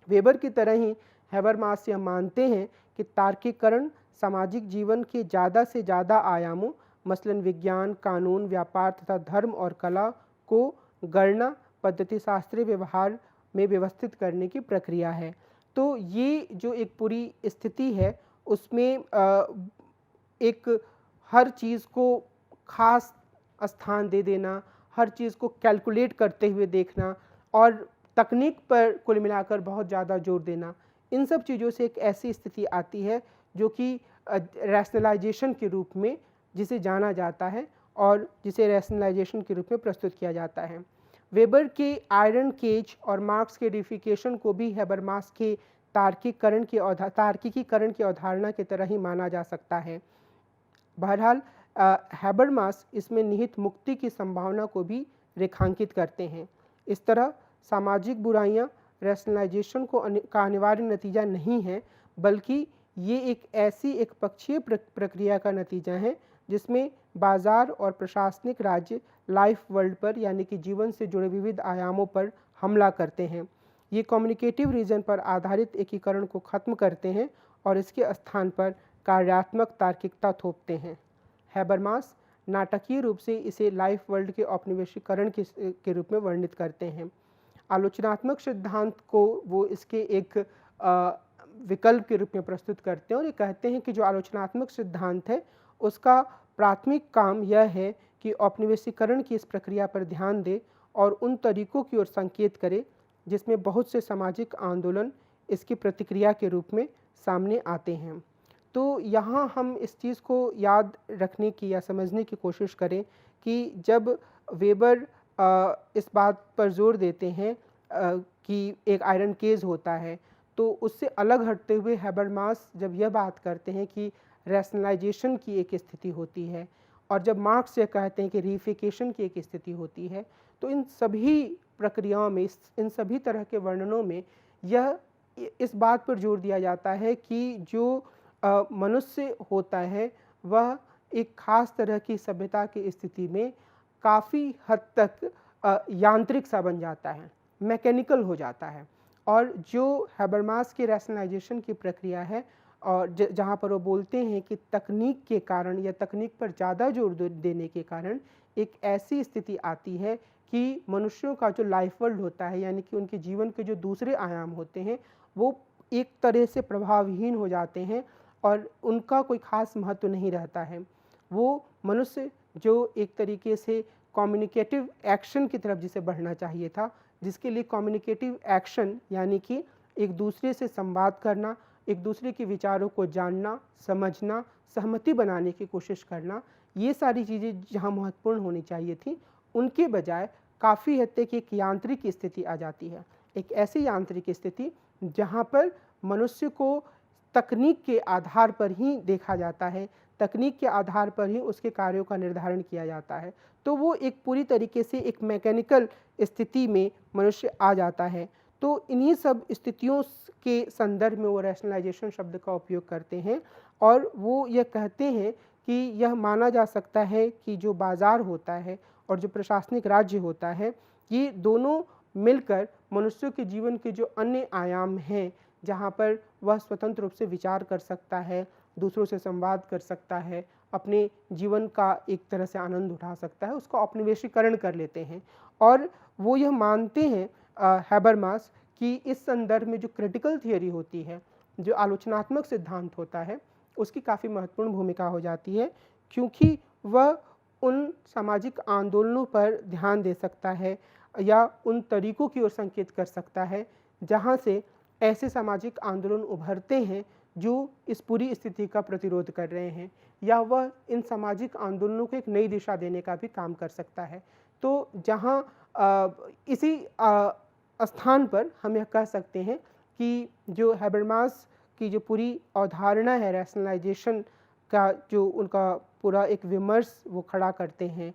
वेबर की तरह ही हैबरमास यह मानते हैं कि तार्किकरण सामाजिक जीवन के ज़्यादा से ज़्यादा आयामों, मसलन विज्ञान, कानून, व्यापार तथा धर्म और कला को गणना, पद्धति शास्त्रीय व्यवहार में व्यवस्थित करने की प्रक्रिया है। तो ये जो एक पूरी स्थिति है उसमें एक हर चीज़ को खास स्थान दे देना, हर चीज़ को कैलकुलेट करते हुए देखना और तकनीक पर कुल मिलाकर बहुत ज़्यादा जोर देना, इन सब चीज़ों से एक ऐसी स्थिति आती है जो कि रैशनलाइजेशन के रूप में जिसे जाना जाता है और जिसे रैशनलाइजेशन के रूप में प्रस्तुत किया जाता है। वेबर के आयरन केज और मार्क्स के डिफिकेशन को भी हैबरमास के तार्किकीकरण की अवधारणा की तरह ही माना जा सकता है। बहरहाल हैबरमास इसमें निहित मुक्ति की संभावना को भी रेखांकित करते हैं। इस तरह सामाजिक बुराइयां रैशनलाइजेशन का अनिवार्य नतीजा नहीं है, बल्कि ये एक ऐसी एक पक्षीय प्रक्रिया का नतीजा है जिसमें बाजार और प्रशासनिक राज्य लाइफ वर्ल्ड पर यानी कि जीवन से जुड़े विविध आयामों पर हमला करते हैं। ये कम्युनिकेटिव रीजन पर आधारित एकीकरण को खत्म करते हैं और इसके स्थान पर कार्यात्मक तार्किकता थोपते हैं। हैबरमास नाटकीय रूप से इसे लाइफ वर्ल्ड के औपनिवेशीकरण के रूप में वर्णित करते हैं। आलोचनात्मक सिद्धांत को वो इसके एक विकल्प के रूप में प्रस्तुत करते हैं और ये कहते हैं कि जो आलोचनात्मक सिद्धांत है उसका प्राथमिक काम यह है कि औपनिवेशीकरण की इस प्रक्रिया पर ध्यान दे और उन तरीकों की ओर संकेत करे जिसमें बहुत से सामाजिक आंदोलन इसकी प्रतिक्रिया के रूप में सामने आते हैं। तो यहाँ हम इस चीज़ को याद रखने की या समझने की कोशिश करें कि जब वेबर इस बात पर जोर देते हैं कि एक आयरन केज होता है, तो उससे अलग हटते हुए हैबरमास जब यह बात करते हैं कि रैशनलाइजेशन की एक स्थिति होती है और जब मार्क्स ये कहते हैं कि रीफिकेशन की एक स्थिति होती है, तो इन सभी प्रक्रियाओं में, इन सभी तरह के वर्णनों में यह इस बात पर जोर दिया जाता है कि जो मनुष्य होता है वह एक खास तरह की सभ्यता की स्थिति में काफ़ी हद तक यांत्रिक सा बन जाता है, मैकेनिकल हो जाता है। और जो हैबरमास की रैशनलाइजेशन की प्रक्रिया है और जहाँ पर वो बोलते हैं कि तकनीक के कारण या तकनीक पर ज़्यादा जोर देने के कारण एक ऐसी स्थिति आती है कि मनुष्यों का जो लाइफ वर्ल्ड होता है यानी कि उनके जीवन के जो दूसरे आयाम होते हैं वो एक तरह से प्रभावहीन हो जाते हैं और उनका कोई खास महत्व नहीं रहता है। वो मनुष्य जो एक तरीके से कम्युनिकेटिव एक्शन की तरफ जिसे बढ़ना चाहिए था, जिसके लिए कम्युनिकेटिव एक्शन यानी कि एक दूसरे से संवाद करना, एक दूसरे के विचारों को जानना, समझना, सहमति बनाने की कोशिश करना, ये सारी चीज़ें जहाँ महत्वपूर्ण होनी चाहिए थी, उनके बजाय काफ़ी हद तक एक यांत्रिक स्थिति आ जाती है। एक ऐसी यांत्रिक स्थिति जहाँ पर मनुष्य को तकनीक के आधार पर ही देखा जाता है, तकनीक के आधार पर ही उसके कार्यों का निर्धारण किया जाता है। तो वो एक पूरी तरीके से एक मैकेनिकल स्थिति में मनुष्य आ जाता है। तो इन्हीं सब स्थितियों के संदर्भ में वो रैशनलाइजेशन शब्द का उपयोग करते हैं और वो यह कहते हैं कि यह माना जा सकता है कि जो बाज़ार होता है और जो प्रशासनिक राज्य होता है, ये दोनों मिलकर मनुष्यों के जीवन के जो अन्य आयाम हैं, जहाँ पर वह स्वतंत्र रूप से विचार कर सकता है, दूसरों से संवाद कर सकता है, अपने जीवन का एक तरह से आनंद उठा सकता है, उसको औपनिवेशीकरण कर लेते हैं। और वो यह मानते हैं हैबरमास कि इस संदर्भ में जो क्रिटिकल थियरी होती है, जो आलोचनात्मक सिद्धांत होता है, उसकी काफ़ी महत्वपूर्ण भूमिका हो जाती है, क्योंकि वह उन सामाजिक आंदोलनों पर ध्यान दे सकता है या उन तरीकों की ओर संकेत कर सकता है जहाँ से ऐसे सामाजिक आंदोलन उभरते हैं जो इस पूरी स्थिति का प्रतिरोध कर रहे हैं, या वह इन सामाजिक आंदोलनों को एक नई दिशा देने का भी काम कर सकता है। तो जहाँ इसी स्थान पर हम यह कह सकते हैं कि जो हैबरमास की जो पूरी अवधारणा है रैशनलाइजेशन का, जो उनका पूरा एक विमर्श वो खड़ा करते हैं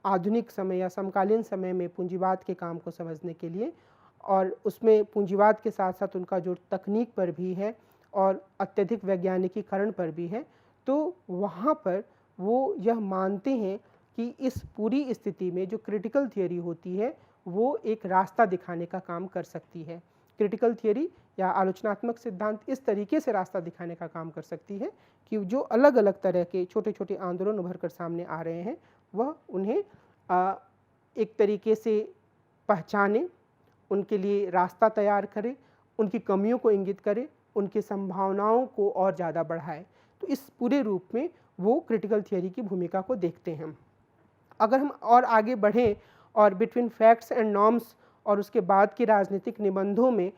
आधुनिक समय या समकालीन समय में पूंजीवाद के काम को समझने के लिए, और उसमें पूंजीवाद के साथ साथ उनका जो तकनीक पर भी है और अत्यधिक वैज्ञानिकीकरण पर भी है, तो वहाँ पर वो यह मानते हैं कि इस पूरी स्थिति में जो क्रिटिकल थियरी होती है वो एक रास्ता दिखाने का काम कर सकती है। क्रिटिकल थियरी या आलोचनात्मक सिद्धांत इस तरीके से रास्ता दिखाने का काम कर सकती है कि जो अलग अलग तरह के छोटे छोटे आंदोलन उभर कर सामने आ रहे हैं, वह उन्हें एक तरीके से पहचाने, उनके लिए रास्ता तैयार करे, उनकी कमियों को इंगित करे, उनकी संभावनाओं को और ज़्यादा बढ़ाए। तो इस पूरे रूप में वो क्रिटिकल थियरी की भूमिका को देखते हैं। अगर हम और आगे बढ़ें और बिटवीन फैक्ट्स एंड नॉर्म्स और उसके बाद के राजनीतिक निबंधों में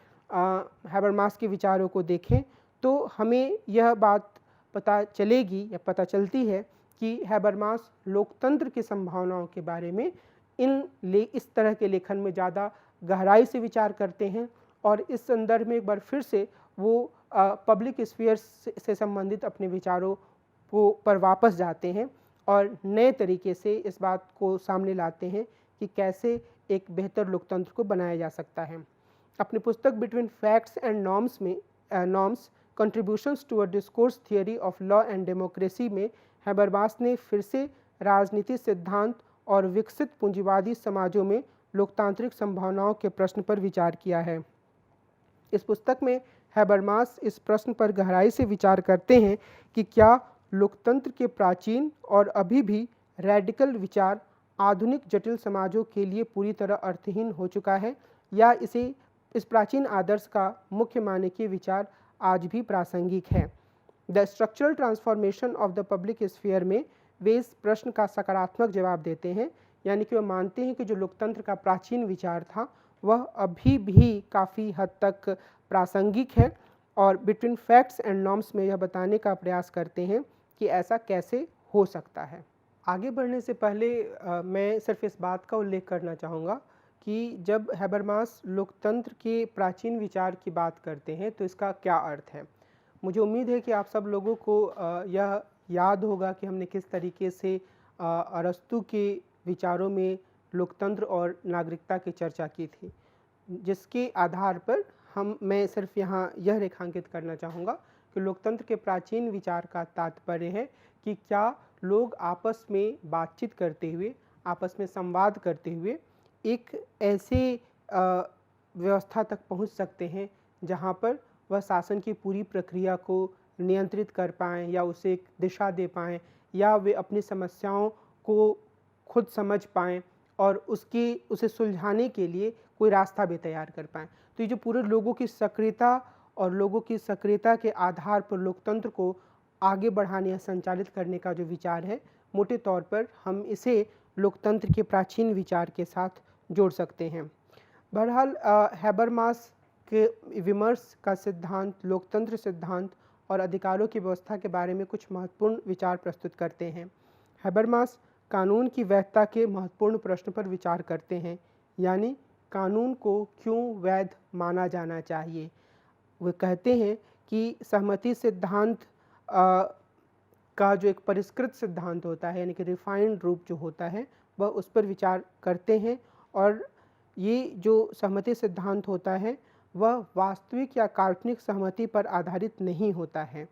हैबरमास के विचारों को देखें, तो हमें यह बात पता चलेगी या पता चलती है कि हैबरमास लोकतंत्र की संभावनाओं के बारे में इस तरह के लेखन में ज़्यादा गहराई से विचार करते हैं, और इस संदर्भ में एक बार फिर से वो पब्लिक स्फीयर से संबंधित अपने विचारों को पर वापस जाते हैं और नए तरीके से इस बात को सामने लाते हैं कि कैसे एक बेहतर लोकतंत्र को बनाया जा सकता है। अपनी पुस्तक बिटवीन फैक्ट्स एंड नॉर्म्स में norms contributions to a discourse theory of law and democracy में हैबरमास ने फिर से राजनीति सिद्धांत और विकसित पूंजीवादी समाजों में लोकतांत्रिक संभावनाओं के प्रश्न पर विचार किया है। इस पुस्तक में हैबरमास इस प्रश्न पर गहराई से विचार करते हैं कि क्या लोकतंत्र के प्राचीन और अभी भी रैडिकल विचार आधुनिक जटिल समाजों के लिए पूरी तरह अर्थहीन हो चुका है, या इस प्राचीन आदर्श का मुख्य माने के विचार आज भी प्रासंगिक है। The structural transformation of the public sphere में वे इस प्रश्न का सकारात्मक जवाब देते हैं, यानी कि वे मानते हैं कि जो लोकतंत्र का प्राचीन विचार था वह अभी भी काफ़ी हद तक प्रासंगिक है, और बिटवीन फैक्ट्स एंड नॉर्म्स में यह बताने का प्रयास करते हैं कि ऐसा कैसे हो सकता है। आगे बढ़ने से पहले मैं सिर्फ इस बात का उल्लेख करना चाहूँगा कि जब हैबरमास लोकतंत्र के प्राचीन विचार की बात करते हैं तो इसका क्या अर्थ है। मुझे उम्मीद है कि आप सब लोगों को यह याद होगा कि हमने किस तरीके से अरस्तू के विचारों में लोकतंत्र और नागरिकता की चर्चा की थी, जिसके आधार पर मैं सिर्फ यहाँ यह रेखांकित करना चाहूँगा कि लोकतंत्र के प्राचीन विचार का तात्पर्य है कि क्या लोग आपस में बातचीत करते हुए, आपस में संवाद करते हुए एक ऐसे व्यवस्था तक पहुँच सकते हैं जहाँ पर वह शासन की पूरी प्रक्रिया को नियंत्रित कर पाएँ या उसे एक दिशा दे पाएँ, या वे अपनी समस्याओं को खुद समझ पाएँ और उसे सुलझाने के लिए कोई रास्ता भी तैयार कर पाएँ। तो ये जो पूरे लोगों की सक्रियता और लोगों की सक्रियता के आधार पर लोकतंत्र को आगे बढ़ाने या संचालित करने का जो विचार है मोटे तौर पर हम इसे लोकतंत्र के प्राचीन विचार के साथ जोड़ सकते हैं। बहरहाल हैबरमास के विमर्श का सिद्धांत, लोकतंत्र सिद्धांत और अधिकारों की व्यवस्था के बारे में कुछ महत्वपूर्ण विचार प्रस्तुत करते हैं। हैबरमास कानून की वैधता के महत्वपूर्ण प्रश्न पर विचार करते हैं, यानी कानून को क्यों वैध माना जाना चाहिए। वे कहते हैं कि सहमति सिद्धांत का जो एक परिष्कृत सिद्धांत होता है, यानी कि रिफाइंड रूप जो होता है, वह उस पर विचार करते हैं। और ये जो सहमति सिद्धांत होता है वह वास्तविक या काल्पनिक सहमति पर आधारित नहीं होता है,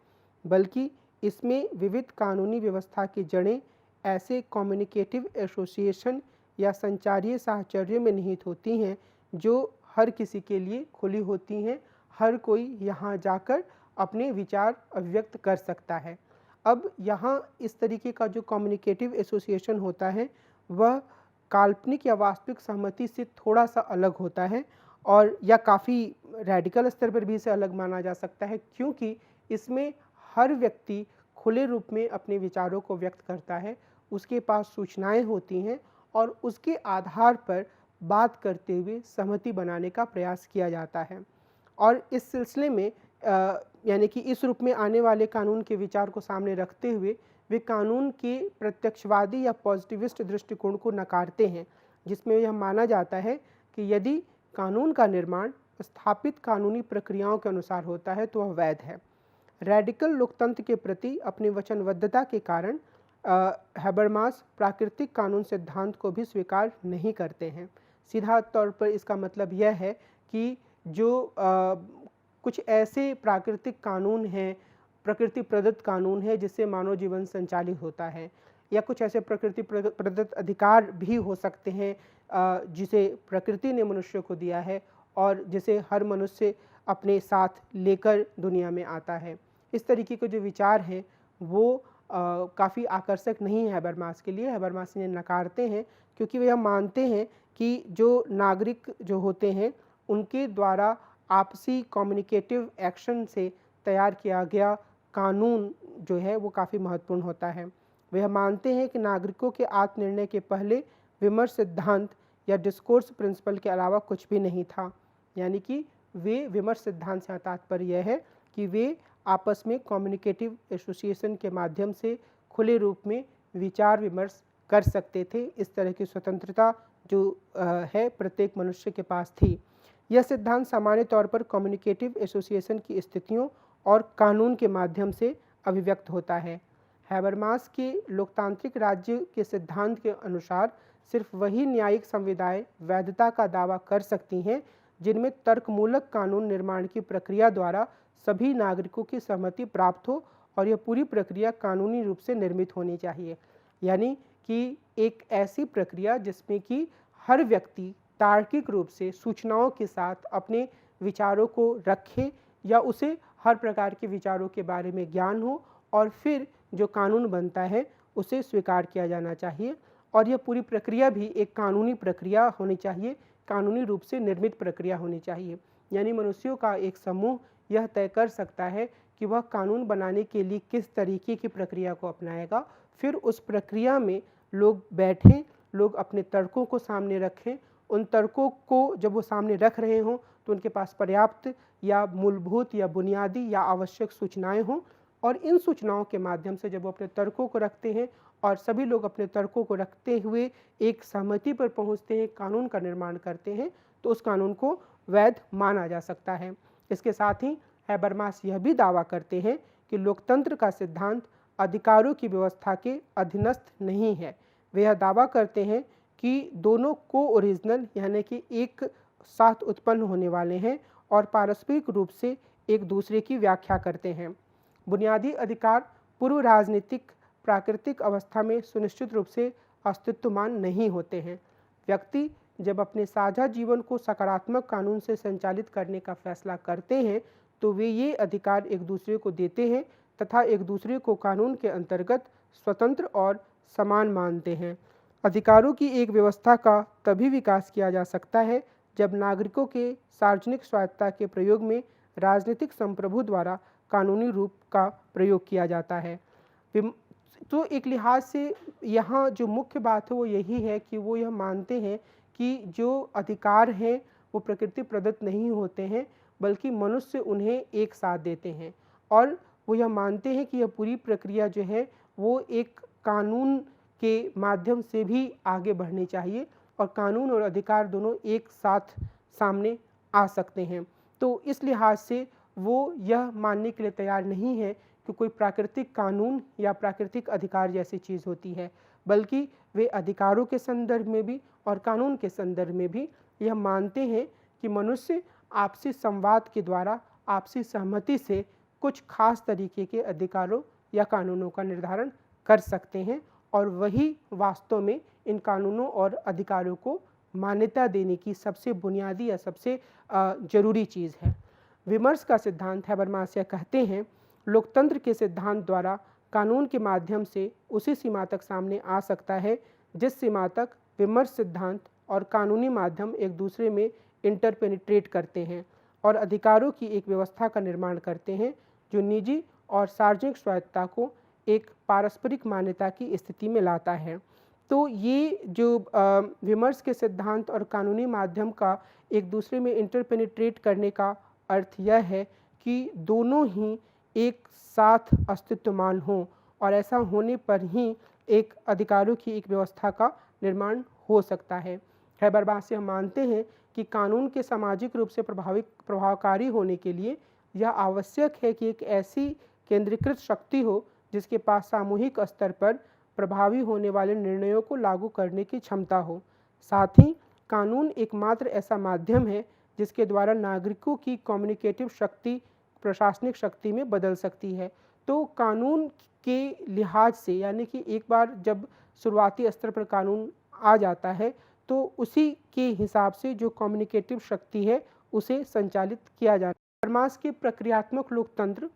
बल्कि इसमें विविध कानूनी व्यवस्था की जड़ें ऐसे कम्युनिकेटिव एसोसिएशन या संचारीय साहचर्य में निहित होती हैं जो हर किसी के लिए खुली होती हैं। हर कोई यहाँ जाकर अपने विचार अभिव्यक्त कर सकता है। अब यहाँ इस तरीके का जो कम्युनिकेटिव एसोसिएशन होता है वह काल्पनिक या वास्तविक सहमति से थोड़ा सा अलग होता है, और या काफ़ी रेडिकल स्तर पर भी इसे अलग माना जा सकता है, क्योंकि इसमें हर व्यक्ति खुले रूप में अपने विचारों को व्यक्त करता है। उसके पास सूचनाएं होती हैं और उसके आधार पर बात करते हुए सहमति बनाने का प्रयास किया जाता है। और इस सिलसिले में यानी कि इस रूप में आने वाले कानून के विचार को सामने रखते हुए वे कानून के प्रत्यक्षवादी या पॉजिटिविस्ट दृष्टिकोण को नकारते हैं, जिसमें यह माना जाता है कि यदि कानून का निर्माण स्थापित कानूनी प्रक्रियाओं के अनुसार होता है तो वह वैध है। रेडिकल लोकतंत्र के प्रति अपनी वचनबद्धता के कारण हैबरमास प्राकृतिक कानून सिद्धांत को भी स्वीकार नहीं करते हैं। सीधा तौर पर इसका मतलब यह है कि जो कुछ ऐसे प्राकृतिक कानून हैं, प्रकृति प्रदत्त कानून है जिससे मानव जीवन संचालित होता है, या कुछ ऐसे प्रकृति प्रदत्त अधिकार भी हो सकते हैं जिसे प्रकृति ने मनुष्य को दिया है और जिसे हर मनुष्य अपने साथ लेकर दुनिया में आता है। इस तरीके के जो विचार हैं वो काफ़ी आकर्षक नहीं है हैबरमास के लिए। हैबरमास इन्हें नकारते हैं क्योंकि वे यह मानते हैं कि जो नागरिक जो होते हैं उनके द्वारा आपसी कम्युनिकेटिव एक्शन से तैयार किया गया कानून जो है वो काफ़ी महत्वपूर्ण होता है। वे यह मानते हैं कि नागरिकों के आत्मनिर्णय के पहले विमर्श सिद्धांत या डिस्कोर्स प्रिंसिपल के अलावा कुछ भी नहीं था, यानी कि वे विमर्श सिद्धांत से तात्पर्य यह है कि वे आपस में कम्युनिकेटिव एसोसिएशन के माध्यम से खुले रूप में विचार विमर्श कर सकते थे। इस तरह की स्वतंत्रता जो है प्रत्येक मनुष्य के पास थी। यह सिद्धांत सामान्य तौर पर कम्युनिकेटिव एसोसिएशन की स्थितियों और कानून के माध्यम से अभिव्यक्त होता है। हैबरमास के लोकतांत्रिक राज्य के सिद्धांत के अनुसार सिर्फ वही न्यायिक संविदाएं वैधता का दावा कर सकती हैं जिनमें तर्कमूलक कानून निर्माण की प्रक्रिया द्वारा सभी नागरिकों की सहमति प्राप्त हो और यह पूरी प्रक्रिया कानूनी रूप से निर्मित होनी चाहिए। यानी कि एक ऐसी प्रक्रिया जिसमें कि हर व्यक्ति तार्किक रूप से सूचनाओं के साथ अपने विचारों को रखे या उसे हर प्रकार के विचारों के बारे में ज्ञान हो और फिर जो कानून बनता है उसे स्वीकार किया जाना चाहिए। और यह पूरी प्रक्रिया भी एक कानूनी प्रक्रिया होनी चाहिए, कानूनी रूप से निर्मित प्रक्रिया होनी चाहिए। यानी मनुष्यों का एक समूह यह तय कर सकता है कि वह कानून बनाने के लिए किस तरीके की प्रक्रिया को अपनाएगा। फिर उस प्रक्रिया में लोग बैठें, लोग अपने तर्कों को सामने रखें। उन तर्कों को जब वो सामने रख रहे हों तो उनके पास पर्याप्त या मूलभूत या बुनियादी या आवश्यक सूचनाएं हों, और इन सूचनाओं के माध्यम से जब वो अपने तर्कों को रखते हैं और सभी लोग अपने तर्कों को रखते हुए एक सहमति पर पहुंचते हैं, कानून का निर्माण करते हैं, तो उस कानून को वैध माना जा सकता है। इसके साथ ही हैबरमास यह भी दावा करते हैं कि लोकतंत्र का सिद्धांत अधिकारों की व्यवस्था के अधीनस्थ नहीं है। वे यह दावा करते हैं कि दोनों को ओरिजिनल यानी कि एक साथ उत्पन्न होने वाले हैं और पारस्परिक रूप से एक दूसरे की व्याख्या करते हैं। बुनियादी अधिकार पूर्व राजनीतिक प्राकृतिक अवस्था में सुनिश्चित रूप से अस्तित्वमान नहीं होते हैं। व्यक्ति जब अपने साझा जीवन को सकारात्मक कानून से संचालित करने का फैसला करते हैं तो वे ये अधिकार एक दूसरे को देते हैं तथा एक दूसरे को कानून के अंतर्गत स्वतंत्र और समान मानते हैं। अधिकारों की एक व्यवस्था का तभी विकास किया जा सकता है जब नागरिकों के सार्वजनिक स्वायत्तता के प्रयोग में राजनीतिक संप्रभु द्वारा कानूनी रूप का प्रयोग किया जाता है। तो एक लिहाज से यहाँ जो मुख्य बात है वो यही है कि वो यह मानते हैं कि जो अधिकार हैं वो प्रकृति प्रदत्त नहीं होते हैं, बल्कि मनुष्य उन्हें एक साथ देते हैं। और वो यह मानते हैं कि यह पूरी प्रक्रिया जो है वो एक कानून के माध्यम से भी आगे बढ़नी चाहिए और कानून और अधिकार दोनों एक साथ सामने आ सकते हैं। तो इस लिहाज से वो यह मानने के लिए तैयार नहीं है कि कोई प्राकृतिक कानून या प्राकृतिक अधिकार जैसी चीज़ होती है, बल्कि वे अधिकारों के संदर्भ में भी और कानून के संदर्भ में भी यह मानते हैं कि मनुष्य आपसी संवाद के द्वारा, आपसी सहमति से कुछ खास तरीके के अधिकारों या कानूनों का निर्धारण कर सकते हैं और वही वास्तव में इन कानूनों और अधिकारों को मान्यता देने की सबसे बुनियादी या सबसे ज़रूरी चीज़ है। विमर्श का सिद्धांत हैबरमास यह कहते हैं, लोकतंत्र के सिद्धांत द्वारा कानून के माध्यम से उसी सीमा तक सामने आ सकता है जिस सीमा तक विमर्श सिद्धांत और कानूनी माध्यम एक दूसरे में इंटरपेनिट्रेट करते हैं और अधिकारों की एक व्यवस्था का निर्माण करते हैं जो निजी और सार्वजनिक स्वायत्तता को एक पारस्परिक मान्यता की स्थिति में लाता है। तो ये जो विमर्श के सिद्धांत और कानूनी माध्यम का एक दूसरे में इंटरपेनिट्रेट करने का अर्थ यह है कि दोनों ही एक साथ अस्तित्वमान हों और ऐसा होने पर ही एक अधिकारों की एक व्यवस्था का निर्माण हो सकता है। हैबरमास यह मानते हैं कि कानून के सामाजिक रूप से प्रभावकारी होने के लिए यह आवश्यक है कि एक ऐसी केंद्रीकृत शक्ति हो जिसके पास सामूहिक स्तर पर प्रभावी होने वाले निर्णयों को लागू करने की क्षमता हो। साथ ही कानून एकमात्र ऐसा माध्यम है जिसके द्वारा नागरिकों की कम्युनिकेटिव शक्ति प्रशासनिक शक्ति में बदल सकती है। तो कानून के लिहाज से, यानी कि एक बार जब शुरुआती स्तर पर कानून आ जाता है तो उसी के हिसाब से जो कम्युनिकेटिव शक्ति है उसे संचालित किया जाता है। हैबरमास के प्रक्रियात्मक लोकतंत्र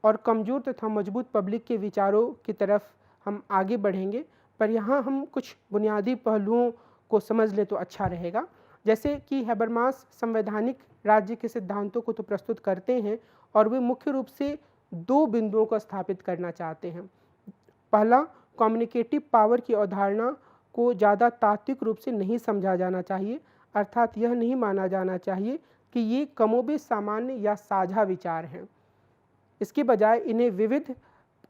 और कमज़ोर तथा मजबूत पब्लिक के विचारों की तरफ हम आगे बढ़ेंगे, पर यहाँ हम कुछ बुनियादी पहलुओं को समझ लें तो अच्छा रहेगा। जैसे कि हैबरमास संवैधानिक राज्य के सिद्धांतों को तो प्रस्तुत करते हैं और वे मुख्य रूप से दो बिंदुओं को स्थापित करना चाहते हैं। पहला, कम्युनिकेटिव पावर की अवधारणा को ज़्यादा तात्विक रूप से नहीं समझा जाना चाहिए, अर्थात यह नहीं माना जाना चाहिए कि ये कमोबेश सामान्य या साझा विचार हैं। इसके बजाय इन्हें विविध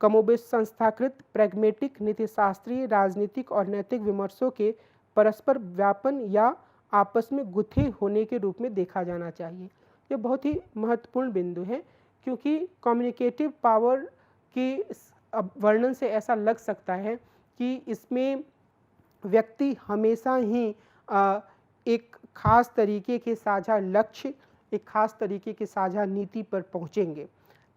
कमोबेश संस्थाकृत प्रैग्मेटिक नीतिशास्त्रीय राजनीतिक और नैतिक विमर्शों के परस्पर व्यापन या आपस में गुथे होने के रूप में देखा जाना चाहिए। यह बहुत ही महत्वपूर्ण बिंदु है क्योंकि कम्युनिकेटिव पावर के वर्णन से ऐसा लग सकता है कि इसमें व्यक्ति हमेशा ही एक खास तरीके के साझा लक्ष्य, एक खास तरीके की साझा नीति पर पहुंचेंगे,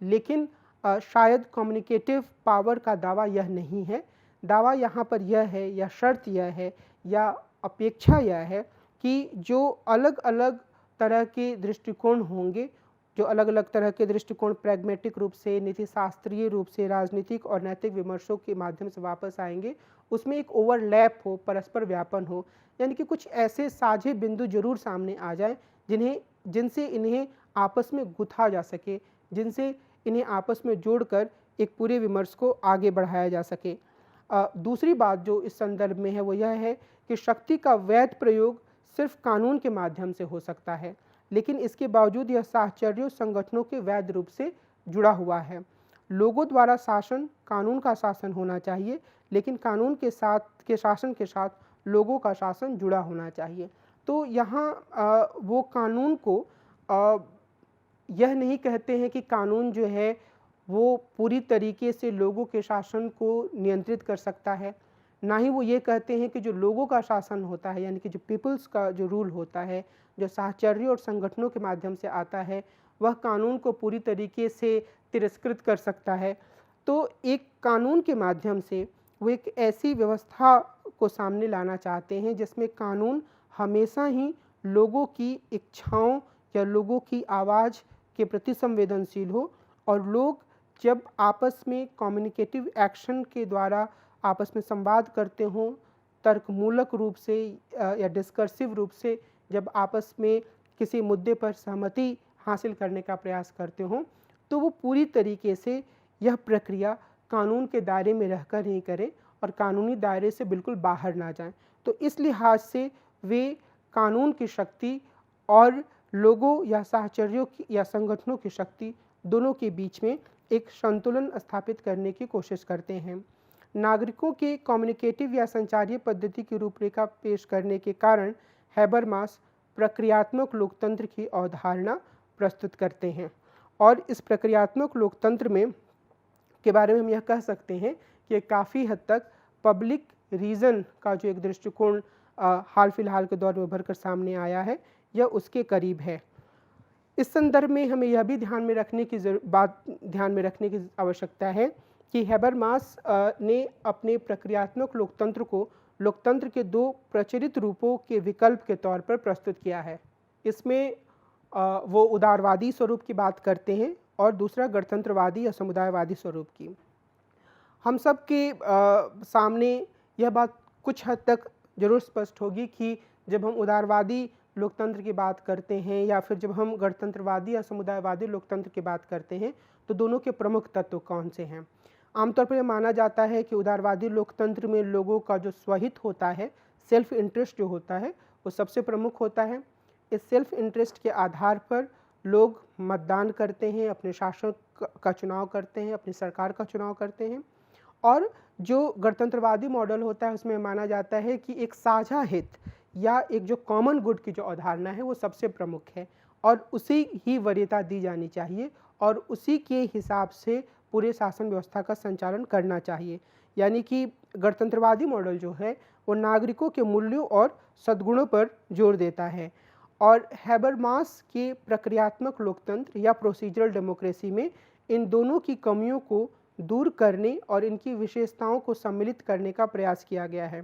लेकिन शायद कम्युनिकेटिव पावर का दावा यह नहीं है। दावा यहाँ पर यह है या शर्त यह है या अपेक्षा यह है कि जो अलग अलग तरह के दृष्टिकोण होंगे, जो अलग अलग तरह के दृष्टिकोण प्रैग्मेटिक रूप से, नीतिशास्त्रीय रूप से, राजनीतिक और नैतिक विमर्शों के माध्यम से वापस आएंगे, उसमें एक ओवरलैप हो, परस्पर व्यापन हो, यानी कि कुछ ऐसे साझे बिंदु जरूर सामने आ जाए जिनसे इन्हें आपस में गुथा जा सके, जिनसे इन्हें आपस में जोड़कर एक पूरे विमर्श को आगे बढ़ाया जा सके। दूसरी बात जो इस संदर्भ में है वो यह है कि शक्ति का वैध प्रयोग सिर्फ कानून के माध्यम से हो सकता है, लेकिन इसके बावजूद यह साहचर्य संगठनों के वैध रूप से जुड़ा हुआ है। लोगों द्वारा शासन कानून का शासन होना चाहिए, लेकिन कानून के शासन के साथ लोगों का शासन जुड़ा होना चाहिए। तो यहाँ वो कानून को यह नहीं कहते हैं कि कानून जो है वो पूरी तरीके से लोगों के शासन को नियंत्रित कर सकता है, ना ही वो ये कहते हैं कि जो लोगों का शासन होता है, यानी कि जो पीपल्स का जो रूल होता है, जो साहचर्य और संगठनों के माध्यम से आता है, वह कानून को पूरी तरीके से तिरस्कृत कर सकता है। तो एक कानून के माध्यम से वो एक ऐसी व्यवस्था को सामने लाना चाहते हैं जिसमें कानून हमेशा ही लोगों की इच्छाओं या लोगों की आवाज़ के प्रति संवेदनशील हो और लोग जब आपस में कम्युनिकेटिव एक्शन के द्वारा आपस में संवाद करते हों, तर्कमूलक रूप से या डिस्कर्सिव रूप से जब आपस में किसी मुद्दे पर सहमति हासिल करने का प्रयास करते हों, तो वो पूरी तरीके से यह प्रक्रिया कानून के दायरे में रहकर ही करें और कानूनी दायरे से बिल्कुल बाहर ना जाएं। तो इस लिहाज से वे कानून की शक्ति और लोगों या साहचर्यों की या संगठनों की शक्ति दोनों के बीच में एक संतुलन स्थापित करने की कोशिश करते हैं। नागरिकों के कम्युनिकेटिव या संचारीय पद्धति की रूपरेखा पेश करने के कारण हैबरमास प्रक्रियात्मक लोकतंत्र की अवधारणा प्रस्तुत करते हैं। और इस प्रक्रियात्मक लोकतंत्र में के बारे में हम यह कह सकते हैं कि काफ़ी हद तक पब्लिक रीजन का जो एक दृष्टिकोण हाल फिलहाल के दौर में उभर कर सामने आया है, यह उसके करीब है। इस संदर्भ में हमें यह भी ध्यान में रखने की आवश्यकता है कि हैबरमास ने अपने प्रक्रियात्मक लोकतंत्र को लोकतंत्र के दो प्रचलित रूपों के विकल्प के तौर पर प्रस्तुत किया है। इसमें वो उदारवादी स्वरूप की बात करते हैं और दूसरा गणतंत्रवादी या समुदायवादी स्वरूप की। हम सब के सामने यह बात कुछ हद तक जरूर स्पष्ट होगी कि जब हम उदारवादी लोकतंत्र की बात करते हैं या फिर जब हम गणतंत्रवादी या समुदायवादी लोकतंत्र की बात करते हैं तो दोनों के प्रमुख तत्व कौन से हैं। आमतौर पर यह माना जाता है कि उदारवादी लोकतंत्र में लोगों का जो स्वहित होता है, सेल्फ इंटरेस्ट जो होता है, वो सबसे प्रमुख होता है। इस सेल्फ इंटरेस्ट के आधार पर लोग मतदान करते हैं, अपने शासक का चुनाव करते हैं, अपनी सरकार का चुनाव करते हैं। और जो गणतंत्रवादी मॉडल होता है उसमें माना जाता है कि एक साझा हित या एक जो कॉमन गुड की जो अवधारणा है वो सबसे प्रमुख है और उसी ही वरीयता दी जानी चाहिए और उसी के हिसाब से पूरे शासन व्यवस्था का संचालन करना चाहिए। यानी कि गणतंत्रवादी मॉडल जो है वो नागरिकों के मूल्यों और सद्गुणों पर जोर देता है। और हैबरमास के प्रक्रियात्मक लोकतंत्र या प्रोसीजरल डेमोक्रेसी में इन दोनों की कमियों को दूर करने और इनकी विशेषताओं को सम्मिलित करने का प्रयास किया गया है।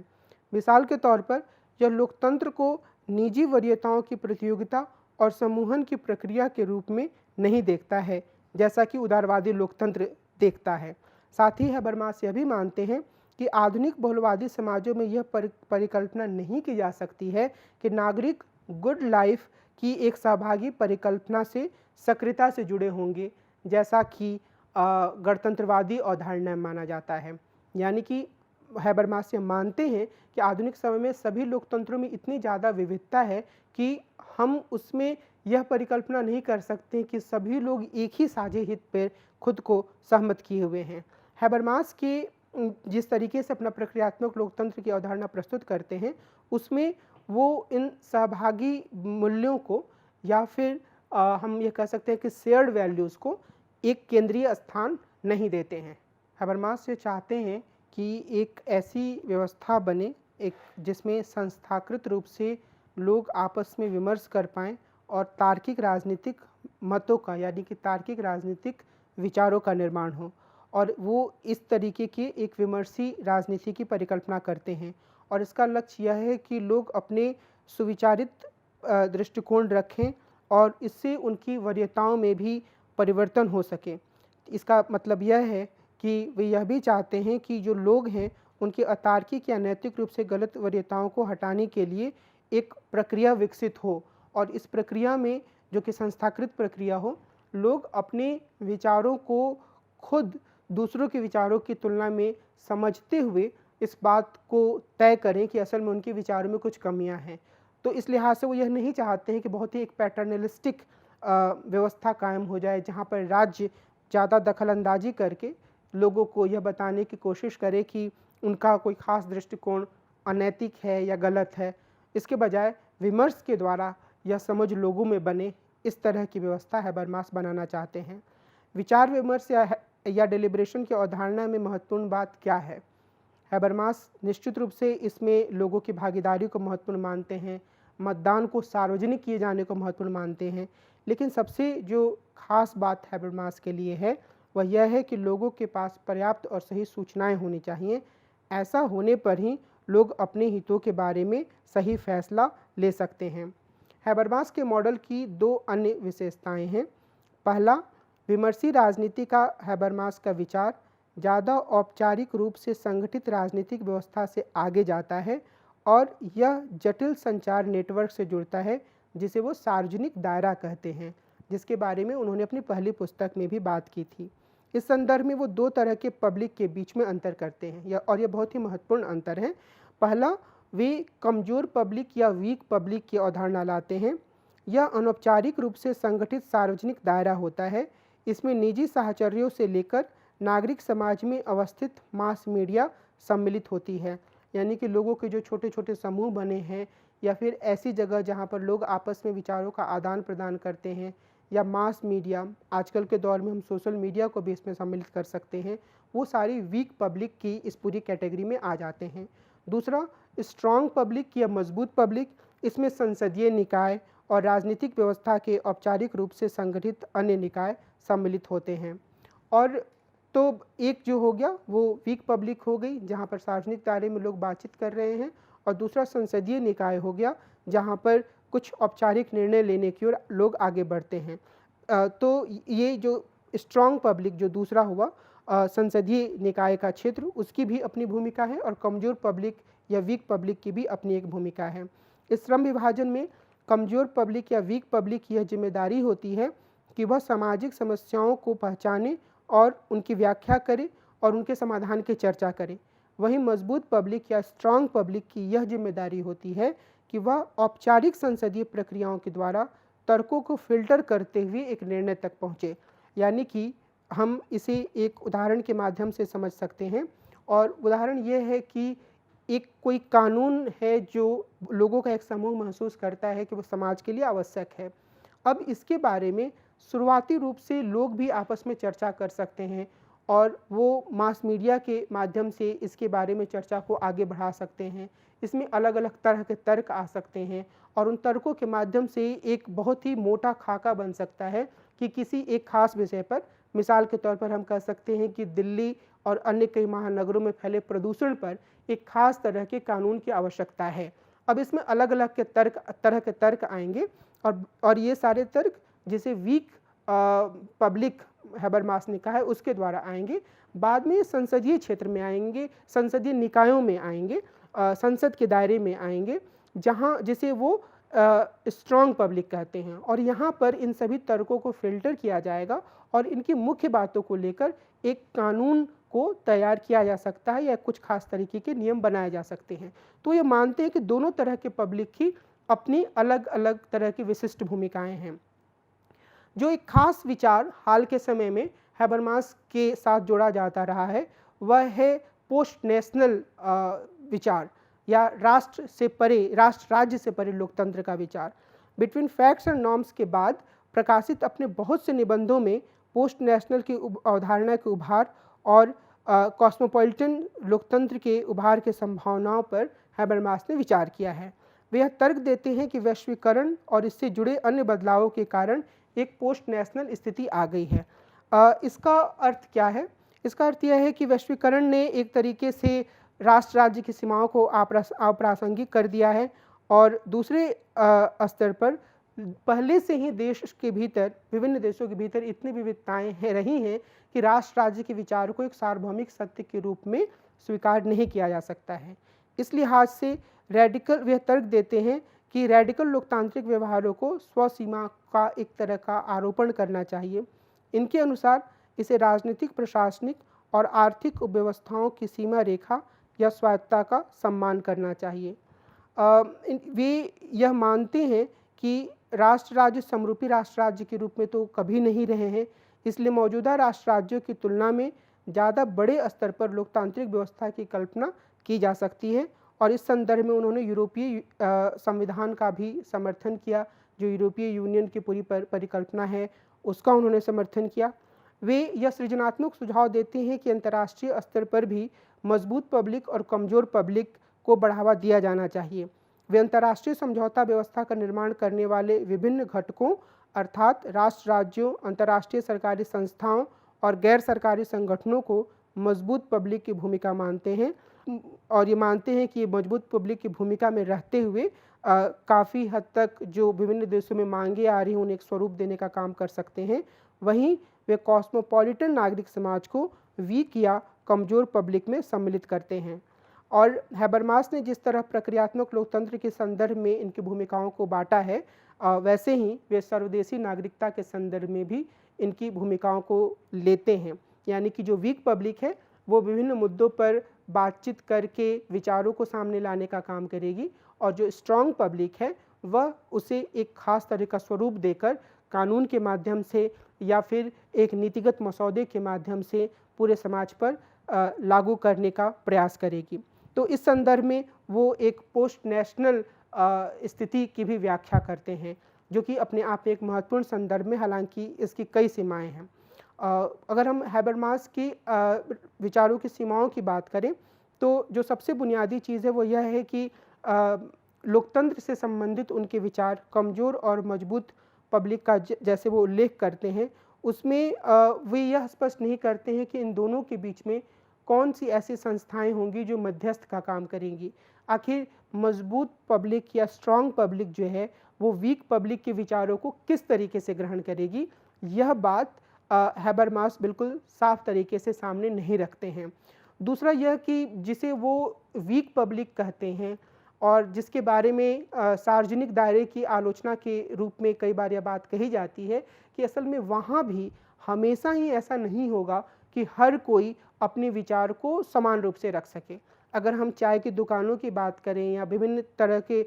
मिसाल के तौर पर यह लोकतंत्र को निजी वरीयताओं की प्रतियोगिता और समूहन की प्रक्रिया के रूप में नहीं देखता है, जैसा कि उदारवादी लोकतंत्र देखता है। साथ ही हैबरमास यह भी मानते हैं कि आधुनिक बहुलवादी समाजों में यह परिकल्पना नहीं की जा सकती है कि नागरिक गुड लाइफ की एक सहभागी परिकल्पना से सक्रियता से जुड़े होंगे, जैसा कि गणतंत्रवादी अवधारणा माना जाता है। यानी कि हैबरमास ये मानते हैं कि आधुनिक समय में सभी लोकतंत्रों में इतनी ज़्यादा विविधता है कि हम उसमें यह परिकल्पना नहीं कर सकते कि सभी लोग एक ही साझे हित पर खुद को सहमत किए हुए हैं। हैबरमास के जिस तरीके से अपना प्रक्रियात्मक लोकतंत्र की अवधारणा प्रस्तुत करते हैं उसमें वो इन सहभागी मूल्यों को या फिर हम ये कह सकते हैं कि शेयर्ड वैल्यूज़ को एक केंद्रीय स्थान नहीं देते हैं। हैबरमास ये चाहते हैं कि एक ऐसी व्यवस्था बने जिसमें संस्थाकृत रूप से लोग आपस में विमर्श कर पाएँ और तार्किक राजनीतिक मतों का यानी कि तार्किक राजनीतिक विचारों का निर्माण हो। और वो इस तरीके की एक विमर्शी राजनीति की परिकल्पना करते हैं और इसका लक्ष्य यह है कि लोग अपने सुविचारित दृष्टिकोण रखें और इससे उनकी वरीयताओं में भी परिवर्तन हो सके। इसका मतलब यह है कि वे यह भी चाहते हैं कि जो लोग हैं उनकी अतार्किक या नैतिक रूप से गलत वरीयताओं को हटाने के लिए एक प्रक्रिया विकसित हो और इस प्रक्रिया में जो कि संस्थाकृत प्रक्रिया हो, लोग अपने विचारों को खुद दूसरों के विचारों की तुलना में समझते हुए इस बात को तय करें कि असल में उनके विचारों में कुछ कमियां हैं। तो इस लिहाज से वो यह नहीं चाहते हैं कि बहुत ही एक पैटर्नलिस्टिक व्यवस्था कायम हो जाए जहाँ पर राज्य ज़्यादा दखलंदाजी करके लोगों को यह बताने की कोशिश करे कि उनका कोई ख़ास दृष्टिकोण अनैतिक है या गलत है। इसके बजाय विमर्श के द्वारा यह समझ लोगों में बने, इस तरह की व्यवस्था हैबरमास बनाना चाहते हैं। विचार विमर्श या डेलिब्रेशन की अवधारणा में महत्वपूर्ण बात क्या है? हैबरमास निश्चित रूप से इसमें लोगों की भागीदारी को महत्वपूर्ण मानते हैं, मतदान को सार्वजनिक किए जाने को महत्वपूर्ण मानते हैं। लेकिन सबसे जो खास बात हैबरमास के लिए है वह यह है कि लोगों के पास पर्याप्त और सही सूचनाएं होनी चाहिए। ऐसा होने पर ही लोग अपने हितों के बारे में सही फैसला ले सकते हैं। हैबरमास के मॉडल की दो अन्य विशेषताएं हैं। पहला, विमर्शी राजनीति का हैबरमास का विचार ज़्यादा औपचारिक रूप से संगठित राजनीतिक व्यवस्था से आगे जाता है और यह जटिल संचार नेटवर्क से जुड़ता है जिसे वो सार्वजनिक दायरा कहते हैं, जिसके बारे में उन्होंने अपनी पहली पुस्तक में भी बात की थी। इस संदर्भ में वो दो तरह के पब्लिक के बीच में अंतर करते हैं, और ये बहुत ही महत्वपूर्ण अंतर है। पहला, वे कमज़ोर पब्लिक या वीक पब्लिक की अवधारणा लाते हैं। यह अनौपचारिक रूप से संगठित सार्वजनिक दायरा होता है। इसमें निजी साहचर्यों से लेकर नागरिक समाज में अवस्थित मास मीडिया सम्मिलित होती है। यानी कि लोगों के जो छोटे छोटे समूह बने हैं, या फिर ऐसी जगह जहाँ पर लोग आपस में विचारों का आदान प्रदान करते हैं, या मास मीडिया, आजकल के दौर में हम सोशल मीडिया को भी इसमें सम्मिलित कर सकते हैं, वो सारी वीक पब्लिक की इस पूरी कैटेगरी में आ जाते हैं। दूसरा, स्ट्रॉन्ग पब्लिक या मजबूत पब्लिक, इसमें संसदीय निकाय और राजनीतिक व्यवस्था के औपचारिक रूप से संगठित अन्य निकाय सम्मिलित होते हैं। और तो एक जो हो गया वो वीक पब्लिक हो गई, जहाँ पर सार्वजनिक दायरे में लोग बातचीत कर रहे हैं, और दूसरा संसदीय निकाय हो गया, जहाँ पर कुछ औपचारिक निर्णय लेने की ओर लोग आगे बढ़ते हैं। तो ये जो स्ट्रॉन्ग पब्लिक जो दूसरा हुआ, संसदीय निकाय का क्षेत्र, उसकी भी अपनी भूमिका है, और कमज़ोर पब्लिक या वीक पब्लिक की भी अपनी एक भूमिका है। इस श्रम विभाजन में कमज़ोर पब्लिक या वीक पब्लिक की यह जिम्मेदारी होती है कि वह सामाजिक समस्याओं को पहचाने और उनकी व्याख्या करे और उनके समाधान की चर्चा करे। वहीं मजबूत पब्लिक या स्ट्रॉन्ग पब्लिक की यह जिम्मेदारी होती है कि वह औपचारिक संसदीय प्रक्रियाओं के द्वारा तर्कों को फिल्टर करते हुए एक निर्णय तक पहुँचे। यानी कि हम इसे एक उदाहरण के माध्यम से समझ सकते हैं, और उदाहरण ये है कि एक कोई कानून है जो लोगों का एक समूह महसूस करता है कि वो समाज के लिए आवश्यक है। अब इसके बारे में शुरुआती रूप से लोग भी आपस में चर्चा कर सकते हैं, और वो मास मीडिया के माध्यम से इसके बारे में चर्चा को आगे बढ़ा सकते हैं। इसमें अलग अलग तरह के तर्क आ सकते हैं, और उन तर्कों के माध्यम से एक बहुत ही मोटा खाका बन सकता है कि किसी एक खास विषय पर, मिसाल के तौर पर हम कह सकते हैं कि दिल्ली और अन्य कई महानगरों में फैले प्रदूषण पर एक खास तरह के कानून की आवश्यकता है। अब इसमें अलग अलग के तरह के तर्क आएंगे, और ये सारे तर्क जिसे वीक पब्लिक हैबरमास ने कहा है उसके द्वारा आएंगे। बाद में संसदीय क्षेत्र में आएंगे, संसदीय निकायों में आएंगे, संसद के दायरे में आएंगे, जहाँ जिसे वो स्ट्रॉन्ग पब्लिक कहते हैं। और यहाँ पर इन सभी तर्कों को फिल्टर किया जाएगा, और इनकी मुख्य बातों को लेकर एक कानून को तैयार किया जा सकता है, या कुछ खास तरीके के नियम बनाए जा सकते हैं। तो ये मानते हैं कि दोनों तरह के पब्लिक की अपनी अलग अलग तरह की विशिष्ट भूमिकाएं हैं। जो एक खास विचार हाल के समय में हैबरमास के साथ जोड़ा जाता रहा है, वह है पोस्ट नेशनल विचार, या राष्ट्र से परे, राष्ट्र राज्य से परे लोकतंत्र का विचार। बिटवीन फैक्ट्स एंड नॉर्म्स के बाद प्रकाशित अपने बहुत से निबंधों में पोस्ट नेशनल की अवधारणा के उभार और कॉस्मोपॉलिटन लोकतंत्र के उभार के संभावनाओं पर हैबरमास ने विचार किया है। वे यह तर्क देते हैं कि वैश्वीकरण और इससे जुड़े अन्य बदलावों के कारण एक पोस्ट नेशनल स्थिति आ गई है। इसका अर्थ क्या है? इसका अर्थ यह है कि वैश्वीकरण ने एक तरीके से राष्ट्र राज्य की सीमाओं को अप्रासंगिक कर दिया है, और दूसरे स्तर पर पहले से ही देश के भीतर, विभिन्न देशों के भीतर इतनी विविधताएं रही हैं कि राष्ट्र राज्य के विचार को एक सार्वभौमिक सत्य के रूप में स्वीकार नहीं किया जा सकता है। इस लिहाज से वे तर्क देते हैं कि रेडिकल लोकतांत्रिक व्यवहारों को स्वसीमा का एक तरह का आरोपण करना चाहिए। इनके अनुसार इसे राजनीतिक, प्रशासनिक और आर्थिक व्यवस्थाओं की सीमा रेखा या स्वायत्तता का सम्मान करना चाहिए। वे यह मानते हैं कि राष्ट्र राज्य समरूपी राष्ट्र राज्य के रूप में तो कभी नहीं रहे हैं, इसलिए मौजूदा राष्ट्र राज्यों की तुलना में ज़्यादा बड़े स्तर पर लोकतांत्रिक व्यवस्था की कल्पना की जा सकती है। और इस संदर्भ में उन्होंने यूरोपीय संविधान का भी समर्थन किया, जो यूरोपीय यूनियन की पूरी परिकल्पना है उसका उन्होंने समर्थन किया। वे यह सृजनात्मक सुझाव देते हैं कि अंतर्राष्ट्रीय स्तर पर भी मजबूत पब्लिक और कमज़ोर पब्लिक को बढ़ावा दिया जाना चाहिए। वे अंतर्राष्ट्रीय समझौता व्यवस्था का निर्माण करने वाले विभिन्न घटकों, अर्थात राष्ट्र राज्यों, अंतर्राष्ट्रीय सरकारी संस्थाओं और गैर सरकारी संगठनों को मजबूत पब्लिक की भूमिका मानते हैं, और ये मानते हैं कि ये मजबूत पब्लिक की भूमिका में रहते हुए काफ़ी हद तक जो विभिन्न देशों में मांगे आ रही हैं उन्हें एक स्वरूप देने का काम कर सकते हैं। वहीं वे कॉस्मोपॉलिटन नागरिक समाज को वीक या कमज़ोर पब्लिक में सम्मिलित करते हैं। और हैबरमास ने जिस तरह प्रक्रियात्मक लोकतंत्र के संदर्भ में इनकी भूमिकाओं को बांटा है, वैसे ही वे सर्वदेशी नागरिकता के संदर्भ में भी इनकी भूमिकाओं को लेते हैं। यानी कि जो वीक पब्लिक है वो विभिन्न मुद्दों पर बातचीत करके विचारों को सामने लाने का काम करेगी, और जो स्ट्रॉन्ग पब्लिक है वह उसे एक खास तरह का स्वरूप देकर कानून के माध्यम से या फिर एक नीतिगत मसौदे के माध्यम से पूरे समाज पर लागू करने का प्रयास करेगी। तो इस संदर्भ में वो एक पोस्ट नेशनल स्थिति की भी व्याख्या करते हैं, जो कि अपने आप में एक महत्वपूर्ण संदर्भ में, हालांकि इसकी कई सीमाएं हैं। अगर हम हैबरमास की विचारों की सीमाओं की बात करें तो जो सबसे बुनियादी चीज़ है वो यह है कि लोकतंत्र से संबंधित उनके विचार कमज़ोर और मजबूत पब्लिक का जैसे वो उल्लेख करते हैं, उसमें वे यह स्पष्ट नहीं करते हैं कि इन दोनों के बीच में कौन सी ऐसी संस्थाएं होंगी जो मध्यस्थ का काम करेंगी। आखिर मजबूत पब्लिक या स्ट्रॉन्ग पब्लिक जो है वो वीक पब्लिक के विचारों को किस तरीके से ग्रहण करेगी, यह बात हैबरमास बिल्कुल साफ तरीके से सामने नहीं रखते हैं। दूसरा यह कि जिसे वो वीक पब्लिक कहते हैं और जिसके बारे में सार्वजनिक दायरे की आलोचना के रूप में कई बार यह बात कही जाती है कि असल में वहाँ भी हमेशा ही ऐसा नहीं होगा कि हर कोई अपने विचार को समान रूप से रख सके। अगर हम चाय की दुकानों की बात करें या विभिन्न तरह के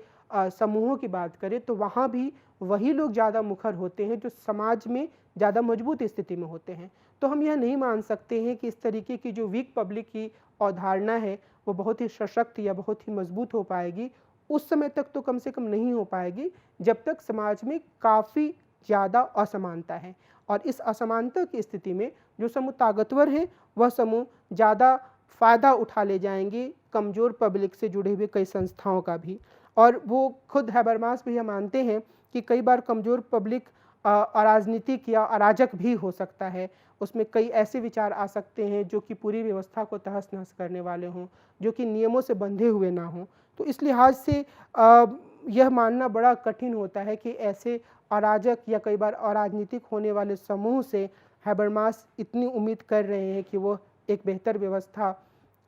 समूहों की बात करें तो वहाँ भी वही लोग ज़्यादा मुखर होते हैं जो समाज में ज़्यादा मजबूत स्थिति में होते हैं। तो हम यह नहीं मान सकते हैं कि इस तरीके की जो वीक पब्लिक की अवधारणा है वो बहुत ही सशक्त या बहुत ही मजबूत हो पाएगी। उस समय तक तो कम से कम नहीं हो पाएगी जब तक समाज में काफ़ी ज़्यादा असमानता है, और इस असमानता की स्थिति में जो समूह ताकतवर हैं वह समूह ज़्यादा फ़ायदा उठा ले जाएंगे कमज़ोर पब्लिक से जुड़े हुए कई संस्थाओं का भी। और वो खुद हैबरमास भी यह मानते हैं कि कई बार कमज़ोर पब्लिक अराजनीतिक या अराजक भी हो सकता है। उसमें कई ऐसे विचार आ सकते हैं जो कि पूरी व्यवस्था को तहस-नहस करने वाले हों, जो कि नियमों से बंधे हुए ना हों। तो इस लिहाज से यह मानना बड़ा कठिन होता है कि ऐसे अराजक या कई बार अराजनीतिक होने वाले समूह से हैबरमास इतनी उम्मीद कर रहे हैं कि वो एक बेहतर व्यवस्था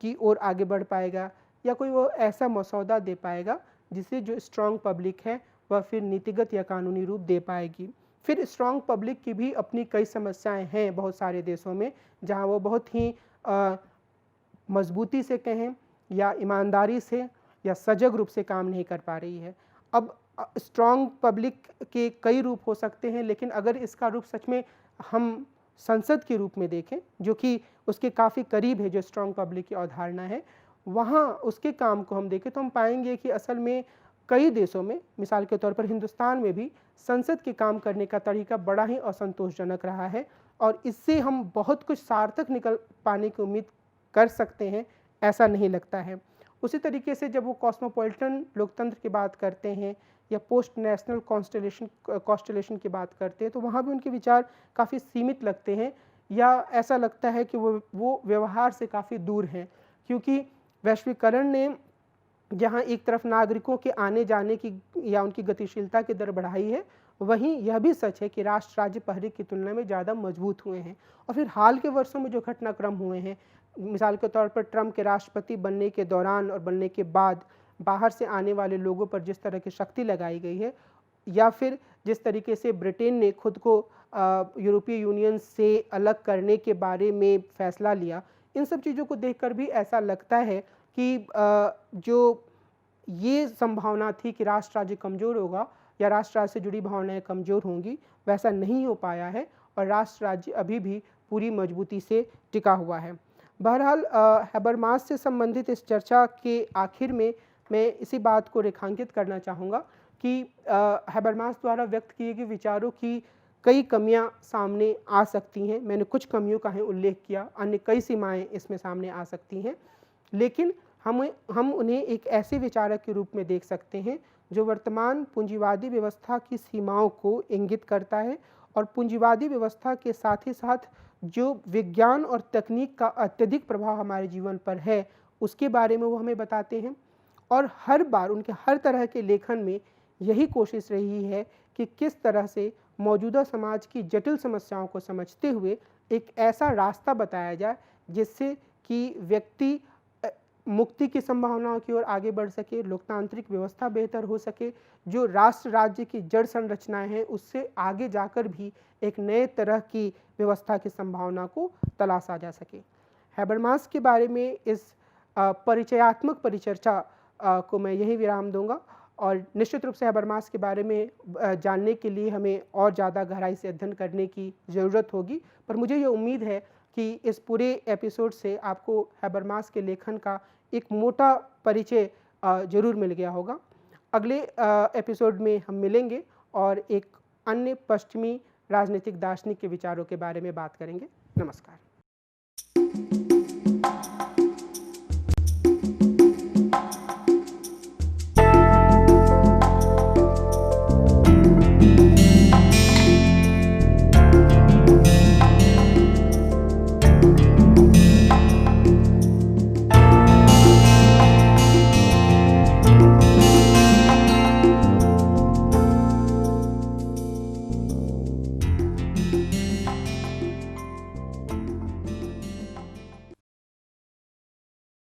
की ओर आगे बढ़ पाएगा या कोई वो ऐसा मसौदा दे पाएगा जिसे जो स्ट्रॉन्ग पब्लिक है वह फिर नीतिगत या कानूनी रूप दे पाएगी। फिर स्ट्रॉन्ग पब्लिक की भी अपनी कई समस्याएं हैं बहुत सारे देशों में, जहां वो बहुत ही मजबूती से कहें या ईमानदारी से या सजग रूप से काम नहीं कर पा रही है। अब स्ट्रॉन्ग पब्लिक के कई रूप हो सकते हैं, लेकिन अगर इसका रूप सच में हम संसद के रूप में देखें जो कि उसके काफ़ी करीब है, जो स्ट्रॉन्ग पब्लिक की अवधारणा है, वहाँ उसके काम को हम देखें तो हम पाएंगे कि असल में कई देशों में, मिसाल के तौर पर हिंदुस्तान में भी संसद के काम करने का तरीका बड़ा ही असंतोषजनक रहा है, और इससे हम बहुत कुछ सार्थक निकल पाने की उम्मीद कर सकते हैं ऐसा नहीं लगता है। उसी तरीके से जब वो कॉस्मोपॉलिटन लोकतंत्र की बात करते हैं या पोस्ट नेशनल कॉन्स्टेलेशन की बात करते हैं तो वहाँ भी उनके विचार काफ़ी सीमित लगते हैं, या ऐसा लगता है कि वो व्यवहार से काफ़ी दूर हैं, क्योंकि वैश्वीकरण ने जहाँ एक तरफ नागरिकों के आने जाने की या उनकी गतिशीलता की दर बढ़ाई है, वहीं यह भी सच है कि राष्ट्र राज्य पहले की तुलना में ज़्यादा मजबूत हुए हैं। और फिर हाल के वर्षों में जो घटनाक्रम हुए हैं, मिसाल के तौर पर ट्रंप के राष्ट्रपति बनने के दौरान और बनने के बाद बाहर से आने वाले लोगों पर जिस तरह की शक्ति लगाई गई है, या फिर जिस तरीके से ब्रिटेन ने खुद को यूरोपीय यूनियन से अलग करने के बारे में फैसला लिया, इन सब चीज़ों को देखकर भी ऐसा लगता है कि जो ये संभावना थी कि राष्ट्र राज्य कमज़ोर होगा या राष्ट्र राज्य से जुड़ी भावनाएं कमज़ोर होंगी, वैसा नहीं हो पाया है और राष्ट्र राज्य अभी भी पूरी मजबूती से टिका हुआ है। बहरहाल हैबरमास से संबंधित इस चर्चा के आखिर में मैं इसी बात को रेखांकित करना चाहूँगा कि हैबरमास द्वारा व्यक्त किए गए विचारों की कई कमियां सामने आ सकती हैं। मैंने कुछ कमियों का ही उल्लेख किया, अन्य कई सीमाएं इसमें सामने आ सकती हैं, लेकिन हम उन्हें एक ऐसे विचारक के रूप में देख सकते हैं जो वर्तमान पूंजीवादी व्यवस्था की सीमाओं को इंगित करता है और पूंजीवादी व्यवस्था के साथ ही साथ जो विज्ञान और तकनीक का अत्यधिक प्रभाव हमारे जीवन पर है उसके बारे में वो हमें बताते हैं। और हर बार उनके हर तरह के लेखन में यही कोशिश रही है कि किस तरह से मौजूदा समाज की जटिल समस्याओं को समझते हुए एक ऐसा रास्ता बताया जाए जिससे कि व्यक्ति मुक्ति की संभावनाओं की ओर आगे बढ़ सके, लोकतांत्रिक व्यवस्था बेहतर हो सके, जो राष्ट्र राज्य की जड़ संरचनाएं हैं उससे आगे जाकर भी एक नए तरह की व्यवस्था की संभावना को तलाशा जा सके। हैबरमास के बारे में इस परिचयात्मक परिचर्चा को मैं यही विराम दूंगा और निश्चित रूप से हैबरमास के बारे में जानने के लिए हमें और ज़्यादा गहराई से अध्ययन करने की ज़रूरत होगी, पर मुझे ये उम्मीद है कि इस पूरे एपिसोड से आपको हैबरमास के लेखन का एक मोटा परिचय ज़रूर मिल गया होगा। अगले एपिसोड में हम मिलेंगे और एक अन्य पश्चिमी राजनीतिक दार्शनिक के विचारों के बारे में बात करेंगे। नमस्कार।